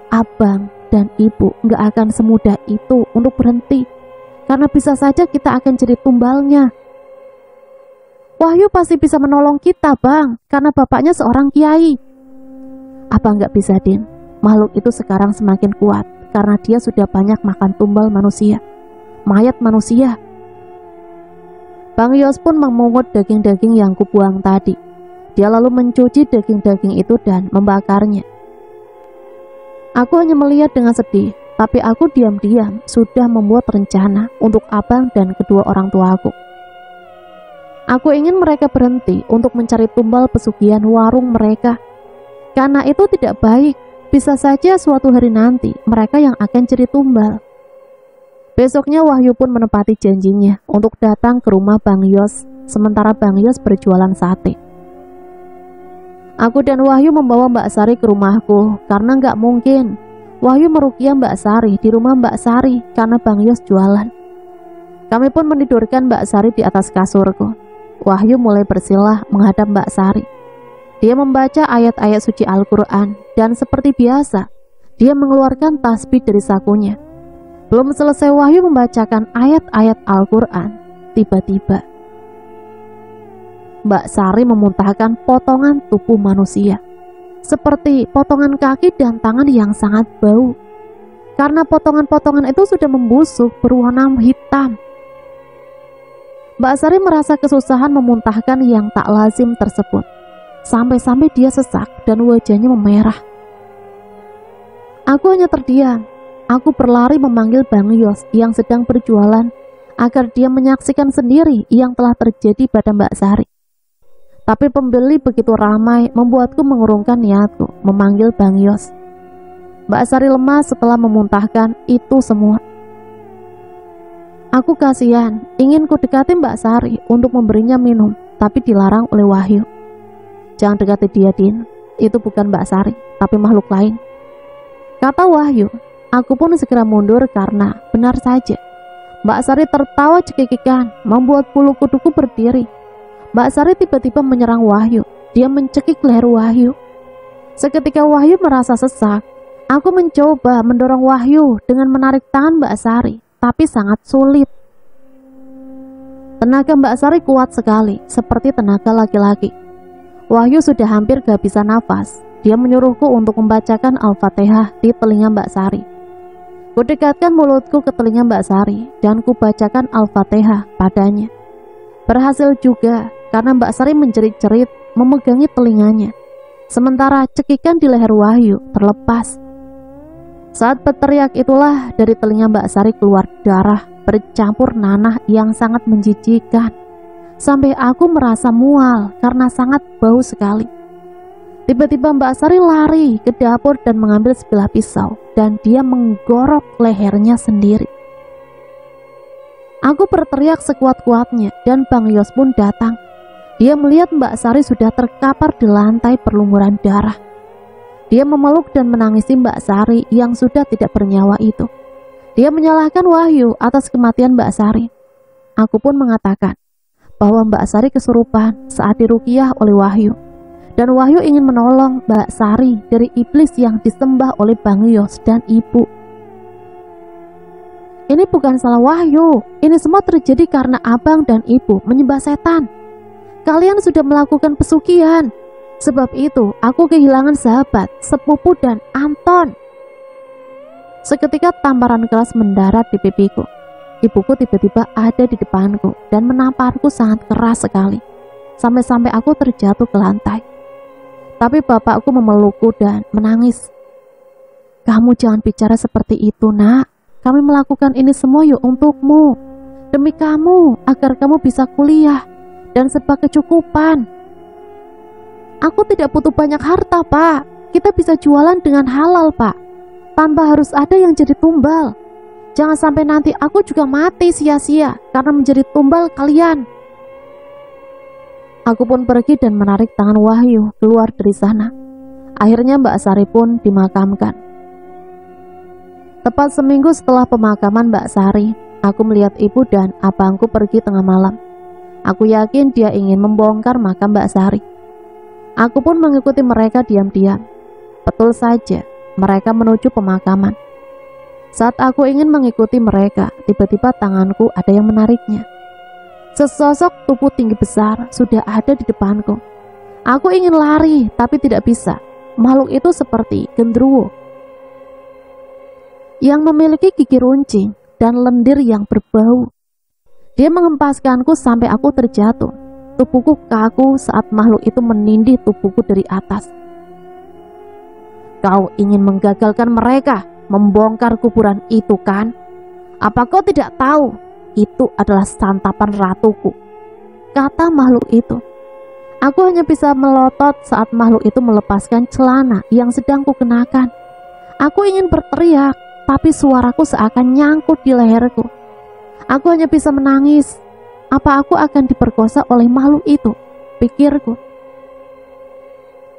Speaker 2: Abang dan ibu gak akan semudah itu untuk berhenti. Karena bisa saja kita akan jadi tumbalnya. Wahyu pasti bisa menolong kita bang, karena bapaknya seorang kiai. Apa nggak bisa, Din? Makhluk itu sekarang semakin kuat karena dia sudah banyak makan tumbal manusia, mayat manusia. Bang Yos pun memungut daging-daging yang kubuang tadi. Dia lalu mencuci daging-daging itu dan membakarnya. Aku hanya melihat dengan sedih, tapi aku diam-diam sudah membuat rencana untuk abang dan kedua orang tuaku. Aku ingin mereka berhenti untuk mencari tumbal pesugihan warung mereka. Karena itu tidak baik, bisa saja suatu hari nanti mereka yang akan jadi tumbal. Besoknya Wahyu pun menepati janjinya untuk datang ke rumah Bang Yos, sementara Bang Yos berjualan sate. Aku dan Wahyu membawa Mbak Sari ke rumahku, karena nggak mungkin Wahyu meruqyah Mbak Sari di rumah Mbak Sari karena Bang Yos jualan. Kami pun menidurkan Mbak Sari di atas kasurku. Wahyu mulai bersilah menghadap Mbak Sari. Dia membaca ayat-ayat suci Al-Quran dan seperti biasa, dia mengeluarkan tasbih dari sakunya. Belum selesai Wahyu membacakan ayat-ayat Al-Quran, tiba-tiba Mbak Sari memuntahkan potongan tubuh manusia, seperti potongan kaki dan tangan yang sangat bau. Karena potongan-potongan itu sudah membusuk berwarna hitam. Mbak Sari merasa kesusahan memuntahkan yang tak lazim tersebut. Sampai-sampai dia sesak dan wajahnya memerah. Aku hanya terdiam. Aku berlari memanggil Bang Yos yang sedang berjualan agar dia menyaksikan sendiri yang telah terjadi pada Mbak Sari. Tapi pembeli begitu ramai membuatku mengurungkan niatku memanggil Bang Yos. Mbak Sari lemas setelah memuntahkan itu semua. Aku kasihan, ingin ku dekati Mbak Sari untuk memberinya minum, tapi dilarang oleh Wahyu. Jangan dekati dia, Din. Itu bukan Mbak Sari, tapi makhluk lain, kata Wahyu. Aku pun segera mundur karena benar saja Mbak Sari tertawa cekikikan, membuat bulu kuduku berdiri. Mbak Sari tiba-tiba menyerang Wahyu. Dia mencekik leher Wahyu. Seketika Wahyu merasa sesak. Aku mencoba mendorong Wahyu dengan menarik tangan Mbak Sari, tapi sangat sulit. Tenaga Mbak Sari kuat sekali, seperti tenaga laki-laki. Wahyu sudah hampir gak bisa nafas. Dia menyuruhku untuk membacakan Al-Fatihah di telinga Mbak Sari. Kudekatkan mulutku ke telinga Mbak Sari dan kubacakan Al-Fatihah padanya. Berhasil juga, karena Mbak Sari menjerit-jerit memegangi telinganya. Sementara cekikan di leher Wahyu terlepas. Saat berteriak itulah dari telinga Mbak Sari keluar darah bercampur nanah yang sangat menjijikan. Sampai aku merasa mual karena sangat bau sekali. Tiba-tiba Mbak Sari lari ke dapur dan mengambil sebilah pisau dan dia menggorok lehernya sendiri. Aku berteriak sekuat-kuatnya dan Bang Yos pun datang. Dia melihat Mbak Sari sudah terkapar di lantai berlumuran darah. Dia memeluk dan menangisi Mbak Sari yang sudah tidak bernyawa itu. Dia menyalahkan Wahyu atas kematian Mbak Sari. Aku pun mengatakan bahwa Mbak Sari kesurupan saat diruqyah oleh Wahyu. Dan Wahyu ingin menolong Mbak Sari dari iblis yang disembah oleh Bang Yos dan ibu. Ini bukan salah Wahyu. Ini semua terjadi karena abang dan ibu menyembah setan. Kalian sudah melakukan pesugihan. Sebab itu aku kehilangan sahabat, sepupu dan Anton. Seketika tamparan keras mendarat di pipiku. Ibuku tiba-tiba ada di depanku dan menamparku sangat keras sekali. Sampai-sampai aku terjatuh ke lantai. Tapi bapakku memelukku dan menangis. Kamu jangan bicara seperti itu, nak. Kami melakukan ini semua yuk untukmu. Demi kamu, agar kamu bisa kuliah dan serba kecukupan. Aku tidak butuh banyak harta, Pak. Kita bisa jualan dengan halal, Pak. Tanpa harus ada yang jadi tumbal. Jangan sampai nanti aku juga mati sia-sia karena menjadi tumbal kalian. Aku pun pergi dan menarik tangan Wahyu keluar dari sana. Akhirnya Mbak Sari pun dimakamkan. Tepat seminggu setelah pemakaman Mbak Sari, aku melihat ibu dan abangku pergi tengah malam. Aku yakin dia ingin membongkar makam Mbak Sari. Aku pun mengikuti mereka diam-diam. Betul saja, mereka menuju pemakaman. Saat aku ingin mengikuti mereka, tiba-tiba tanganku ada yang menariknya. Sesosok tubuh tinggi besar sudah ada di depanku. Aku ingin lari, tapi tidak bisa. Makhluk itu seperti genderuwo yang memiliki gigi runcing dan lendir yang berbau. Dia mengempaskanku sampai aku terjatuh. Tubuhku kaku saat makhluk itu menindih tubuhku dari atas. Kau ingin menggagalkan mereka, membongkar kuburan itu kan? Apa kau tidak tahu? Itu adalah santapan ratuku, kata makhluk itu. Aku hanya bisa melotot saat makhluk itu melepaskan celana yang sedang kukenakan. Aku ingin berteriak, tapi suaraku seakan nyangkut di leherku. Aku hanya bisa menangis. Apa aku akan diperkosa oleh makhluk itu? Pikirku.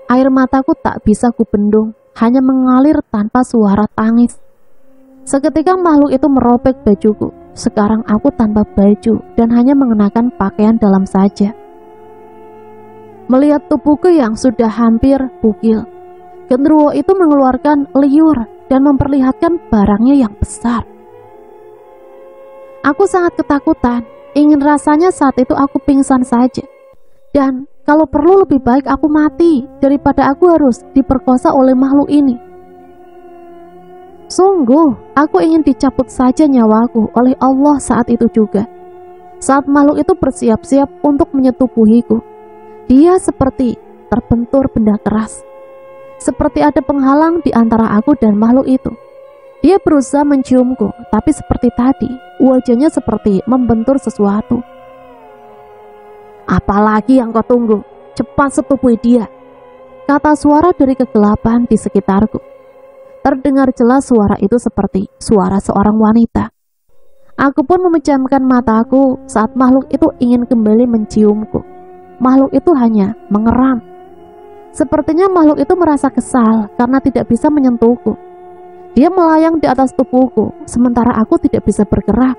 Speaker 2: Air mataku tak bisa kubendung, hanya mengalir tanpa suara tangis. Seketika makhluk itu merobek bajuku. Sekarang aku tanpa baju dan hanya mengenakan pakaian dalam saja. Melihat tubuhku yang sudah hampir bugil, genderuwo itu mengeluarkan liur dan memperlihatkan barangnya yang besar. Aku sangat ketakutan. Ingin rasanya saat itu aku pingsan saja. Dan kalau perlu lebih baik aku mati daripada aku harus diperkosa oleh makhluk ini. Sungguh, aku ingin dicabut saja nyawaku oleh Allah saat itu juga. Saat makhluk itu bersiap-siap untuk menyetubuhiku, dia seperti terbentur benda keras. Seperti ada penghalang di antara aku dan makhluk itu. Dia berusaha menciumku, tapi seperti tadi, wajahnya seperti membentur sesuatu. Apalagi yang kau tunggu? Cepat setubui dia, kata suara dari kegelapan di sekitarku. Terdengar jelas suara itu seperti suara seorang wanita. Aku pun memejamkan mataku saat makhluk itu ingin kembali menciumku. Makhluk itu hanya mengeram. Sepertinya makhluk itu merasa kesal karena tidak bisa menyentuhku. Dia melayang di atas tubuhku, sementara aku tidak bisa bergerak.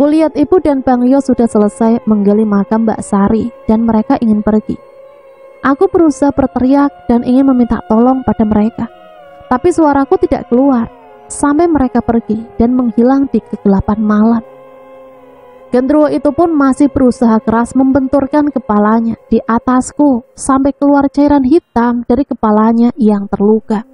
Speaker 2: Kulihat ibu dan Bang Yos sudah selesai menggali makam Mbak Sari dan mereka ingin pergi. Aku berusaha berteriak dan ingin meminta tolong pada mereka, tapi suaraku tidak keluar sampai mereka pergi dan menghilang di kegelapan malam. Gendruwo itu pun masih berusaha keras membenturkan kepalanya di atasku sampai keluar cairan hitam dari kepalanya yang terluka.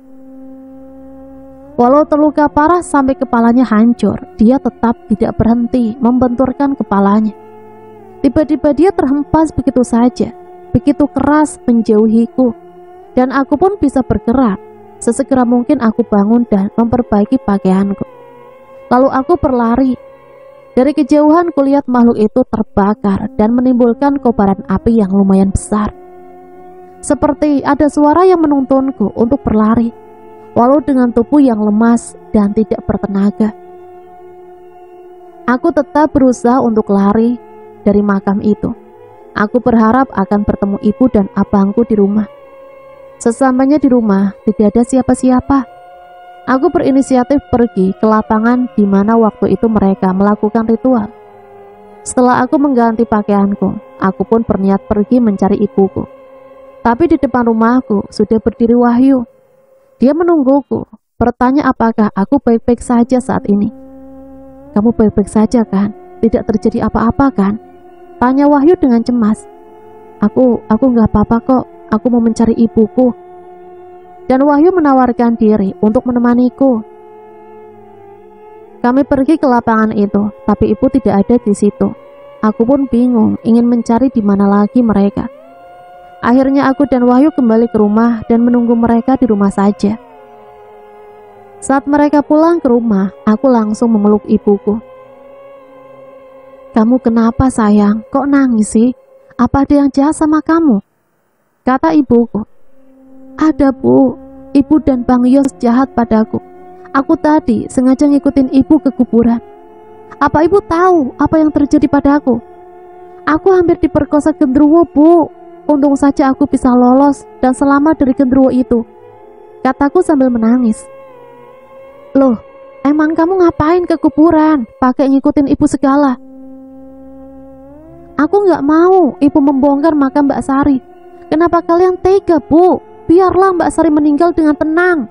Speaker 2: Walau terluka parah sampai kepalanya hancur, dia tetap tidak berhenti membenturkan kepalanya. Tiba-tiba dia terhempas begitu saja, begitu keras menjauhiku, dan aku pun bisa bergerak. Sesegera mungkin aku bangun dan memperbaiki pakaianku. Lalu aku berlari. Dari kejauhan kulihat makhluk itu terbakar dan menimbulkan kobaran api yang lumayan besar. Seperti ada suara yang menuntunku untuk berlari, walau dengan tubuh yang lemas dan tidak bertenaga. Aku tetap berusaha untuk lari dari makam itu. Aku berharap akan bertemu ibu dan abangku di rumah. Sesampainya di rumah, tidak ada siapa-siapa. Aku berinisiatif pergi ke lapangan di mana waktu itu mereka melakukan ritual. Setelah aku mengganti pakaianku, aku pun berniat pergi mencari ibuku. Tapi di depan rumahku sudah berdiri Wahyu. Dia menungguku, bertanya apakah aku baik-baik saja saat ini. Kamu baik-baik saja kan? Tidak terjadi apa-apa kan? Tanya Wahyu dengan cemas. Aku nggak apa-apa kok, aku mau mencari ibuku. Dan Wahyu menawarkan diri untuk menemaniku. Kami pergi ke lapangan itu, tapi ibu tidak ada di situ. Aku pun bingung, ingin mencari di mana lagi mereka. Akhirnya aku dan Wahyu kembali ke rumah dan menunggu mereka di rumah saja. Saat mereka pulang ke rumah, aku langsung memeluk ibuku. Kamu kenapa sayang? Kok nangis sih? Apa ada yang jahat sama kamu? Kata ibuku. Ada bu, ibu dan Bang Yos jahat padaku. Aku tadi sengaja ngikutin ibu ke kuburan. Apa ibu tahu apa yang terjadi padaku? Aku hampir diperkosa gendruwo bu. Untung saja aku bisa lolos dan selamat dari gendruwo itu, kataku sambil menangis. Loh, emang kamu ngapain ke kuburan? Pakai ngikutin ibu segala. Aku nggak mau ibu membongkar makam Mbak Sari. Kenapa kalian tega bu? Biarlah Mbak Sari meninggal dengan tenang.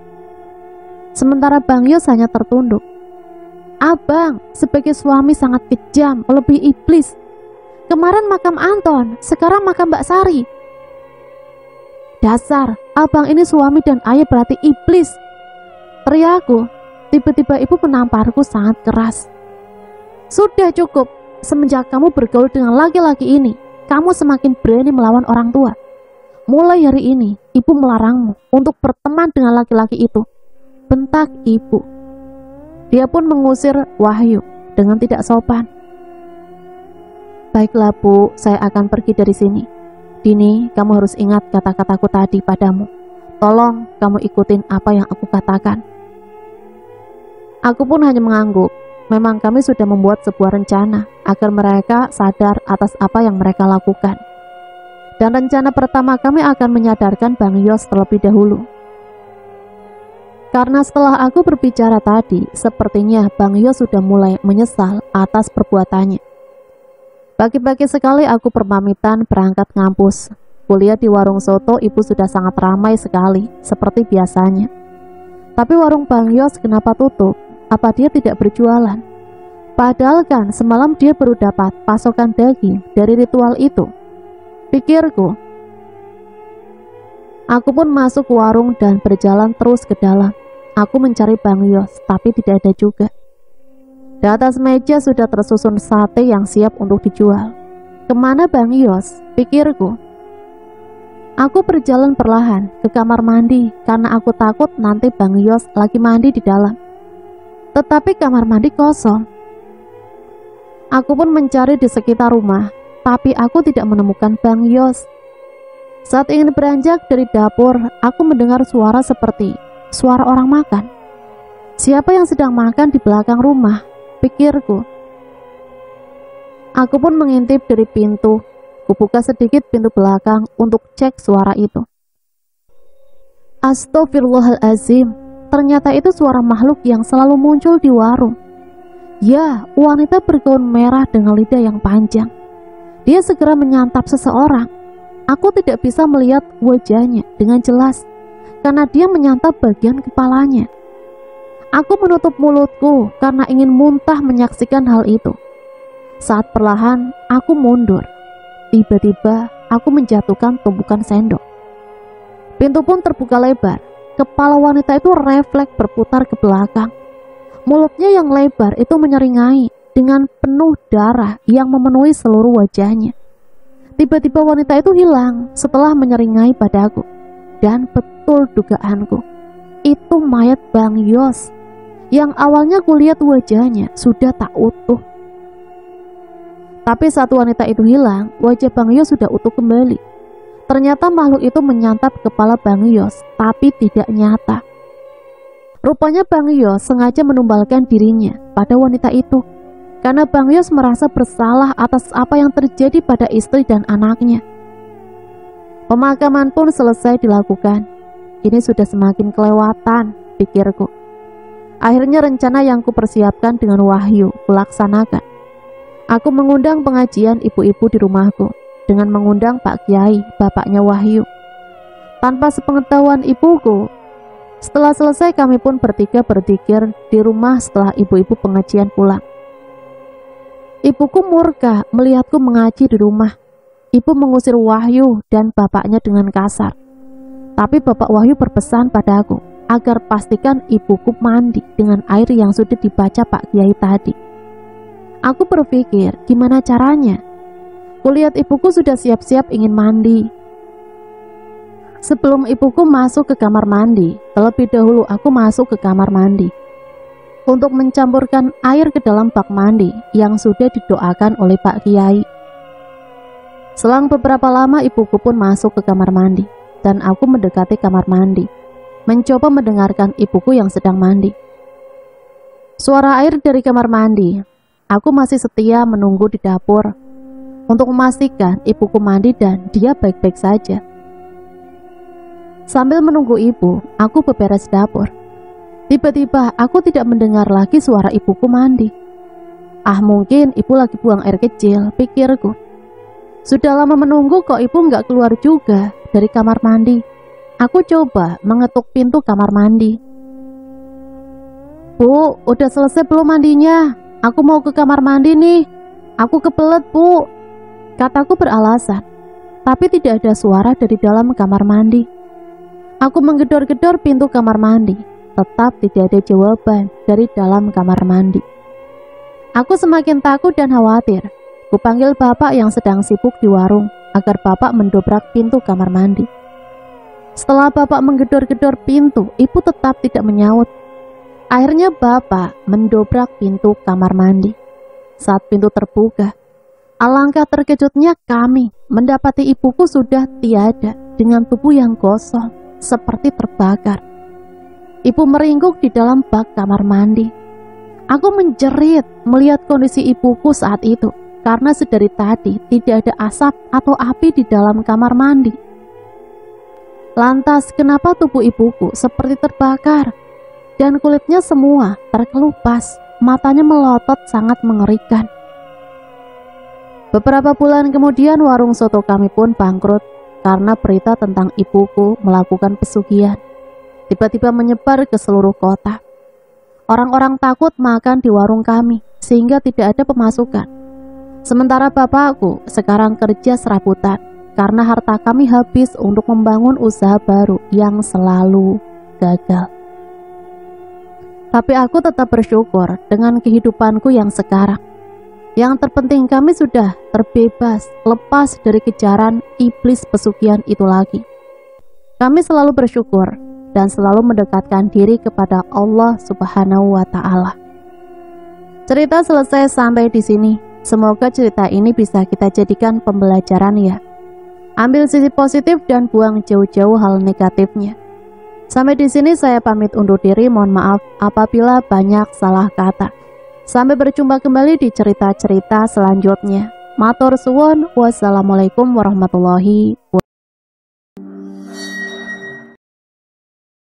Speaker 2: Sementara Bang Yos hanya tertunduk. Abang sebagai suami sangat kejam, melebihi iblis. Kemarin makam Anton, sekarang makam Mbak Sari. Dasar, abang ini suami dan ayah berarti iblis. Teriakku. Tiba-tiba ibu menamparku sangat keras. Sudah cukup, semenjak kamu bergaul dengan laki-laki ini, kamu semakin berani melawan orang tua. Mulai hari ini, ibu melarangmu untuk berteman dengan laki-laki itu. Bentak ibu. Dia pun mengusir Wahyu dengan tidak sopan. Baiklah bu, saya akan pergi dari sini. Dini, kamu harus ingat kata-kataku tadi padamu. Tolong kamu ikutin apa yang aku katakan. Aku pun hanya mengangguk. Memang kami sudah membuat sebuah rencana agar mereka sadar atas apa yang mereka lakukan. Dan rencana pertama kami akan menyadarkan Bang Yos terlebih dahulu. Karena setelah aku berbicara tadi, sepertinya Bang Yos sudah mulai menyesal atas perbuatannya. Pagi-pagi sekali aku berpamitan berangkat ngampus. Kuliah di warung soto ibu sudah sangat ramai sekali, seperti biasanya. Tapi warung Bang Yos kenapa tutup? Apa dia tidak berjualan? Padahal kan semalam dia baru dapat pasokan daging dari ritual itu. Pikirku. Aku pun masuk ke warung dan berjalan terus ke dalam. Aku mencari Bang Yos, tapi tidak ada juga. Di atas meja sudah tersusun sate yang siap untuk dijual. Kemana Bang Yos? Pikirku. Aku berjalan perlahan ke kamar mandi karena aku takut nanti Bang Yos lagi mandi di dalam. Tetapi kamar mandi kosong. Aku pun mencari di sekitar rumah, tapi aku tidak menemukan Bang Yos. Saat ingin beranjak dari dapur, aku mendengar suara seperti suara orang makan. Siapa yang sedang makan di belakang rumah? Pikirku. Aku pun mengintip dari pintu. Kubuka sedikit pintu belakang untuk cek suara itu. Astaghfirullahalazim. Ternyata itu suara makhluk yang selalu muncul di warung. Ya, wanita bergaun merah dengan lidah yang panjang. Dia segera menyantap seseorang. Aku tidak bisa melihat wajahnya dengan jelas karena dia menyantap bagian kepalanya. Aku menutup mulutku karena ingin muntah menyaksikan hal itu. Saat perlahan aku mundur, tiba-tiba aku menjatuhkan tumpukan sendok. Pintu pun terbuka lebar. Kepala wanita itu refleks berputar ke belakang. Mulutnya yang lebar itu menyeringai dengan penuh darah yang memenuhi seluruh wajahnya. Tiba-tiba wanita itu hilang setelah menyeringai padaku. Dan betul dugaanku, itu mayat Bang Yos. Yang awalnya kulihat wajahnya sudah tak utuh. Tapi saat wanita itu hilang, wajah Bang Yos sudah utuh kembali. Ternyata makhluk itu menyantap kepala Bang Yos, tapi tidak nyata. Rupanya Bang Yos sengaja menumbalkan dirinya pada wanita itu, karena Bang Yos merasa bersalah atas apa yang terjadi pada istri dan anaknya. Pemakaman pun selesai dilakukan. Ini sudah semakin kelewatan, pikirku. Akhirnya rencana yang kupersiapkan dengan Wahyu kulaksanakan. Aku mengundang pengajian ibu-ibu di rumahku dengan mengundang Pak Kiai, bapaknya Wahyu. Tanpa sepengetahuan ibuku, setelah selesai kami pun bertiga berzikir di rumah setelah ibu-ibu pengajian pulang. Ibuku murka melihatku mengaji di rumah. Ibu mengusir Wahyu dan bapaknya dengan kasar. Tapi Bapak Wahyu berpesan padaku agar pastikan ibuku mandi dengan air yang sudah dibaca Pak Kiai tadi. Aku berpikir gimana caranya. Kulihat ibuku sudah siap-siap ingin mandi. Sebelum ibuku masuk ke kamar mandi, terlebih dahulu aku masuk ke kamar mandi untuk mencampurkan air ke dalam bak mandi yang sudah didoakan oleh Pak Kiai. Selang beberapa lama ibuku pun masuk ke kamar mandi dan aku mendekati kamar mandi, mencoba mendengarkan ibuku yang sedang mandi. Suara air dari kamar mandi. Aku masih setia menunggu di dapur untuk memastikan ibuku mandi dan dia baik-baik saja. Sambil menunggu ibu, aku beberes dapur. Tiba-tiba aku tidak mendengar lagi suara ibuku mandi. Mungkin ibu lagi buang air kecil, pikirku. Sudah lama menunggu kok ibu nggak keluar juga dari kamar mandi. Aku coba mengetuk pintu kamar mandi. Bu, udah selesai belum mandinya? Aku mau ke kamar mandi nih. Aku kebelet, Bu, kataku beralasan. Tapi tidak ada suara dari dalam kamar mandi. Aku menggedor-gedor pintu kamar mandi. Tetap tidak ada jawaban dari dalam kamar mandi. Aku semakin takut dan khawatir. Kupanggil bapak yang sedang sibuk di warung agar bapak mendobrak pintu kamar mandi. Setelah bapak menggedor-gedor pintu, ibu tetap tidak menyaut. Akhirnya bapak mendobrak pintu kamar mandi. Saat pintu terbuka, alangkah terkejutnya kami mendapati ibuku sudah tiada dengan tubuh yang gosong seperti terbakar. Ibu meringkuk di dalam bak kamar mandi. Aku menjerit melihat kondisi ibuku saat itu karena sedari tadi tidak ada asap atau api di dalam kamar mandi. Lantas kenapa tubuh ibuku seperti terbakar? Dan kulitnya semua terkelupas, matanya melotot sangat mengerikan. Beberapa bulan kemudian warung soto kami pun bangkrut karena berita tentang ibuku melakukan pesugihan tiba-tiba menyebar ke seluruh kota. Orang-orang takut makan di warung kami sehingga tidak ada pemasukan. Sementara bapakku sekarang kerja serabutan karena harta kami habis untuk membangun usaha baru yang selalu gagal. Tapi aku tetap bersyukur dengan kehidupanku yang sekarang. Yang terpenting kami sudah terbebas, lepas dari kejaran iblis pesugihan itu lagi. Kami selalu bersyukur dan selalu mendekatkan diri kepada Allah Subhanahu wa Ta'ala. Cerita selesai sampai di sini. Semoga cerita ini bisa kita jadikan pembelajaran ya. Ambil sisi positif dan buang jauh-jauh hal negatifnya. Sampai di sini saya pamit undur diri, mohon maaf apabila banyak salah kata. Sampai berjumpa kembali di cerita-cerita selanjutnya. Matur suwun, wassalamualaikum warahmatullahi wabarakatuh.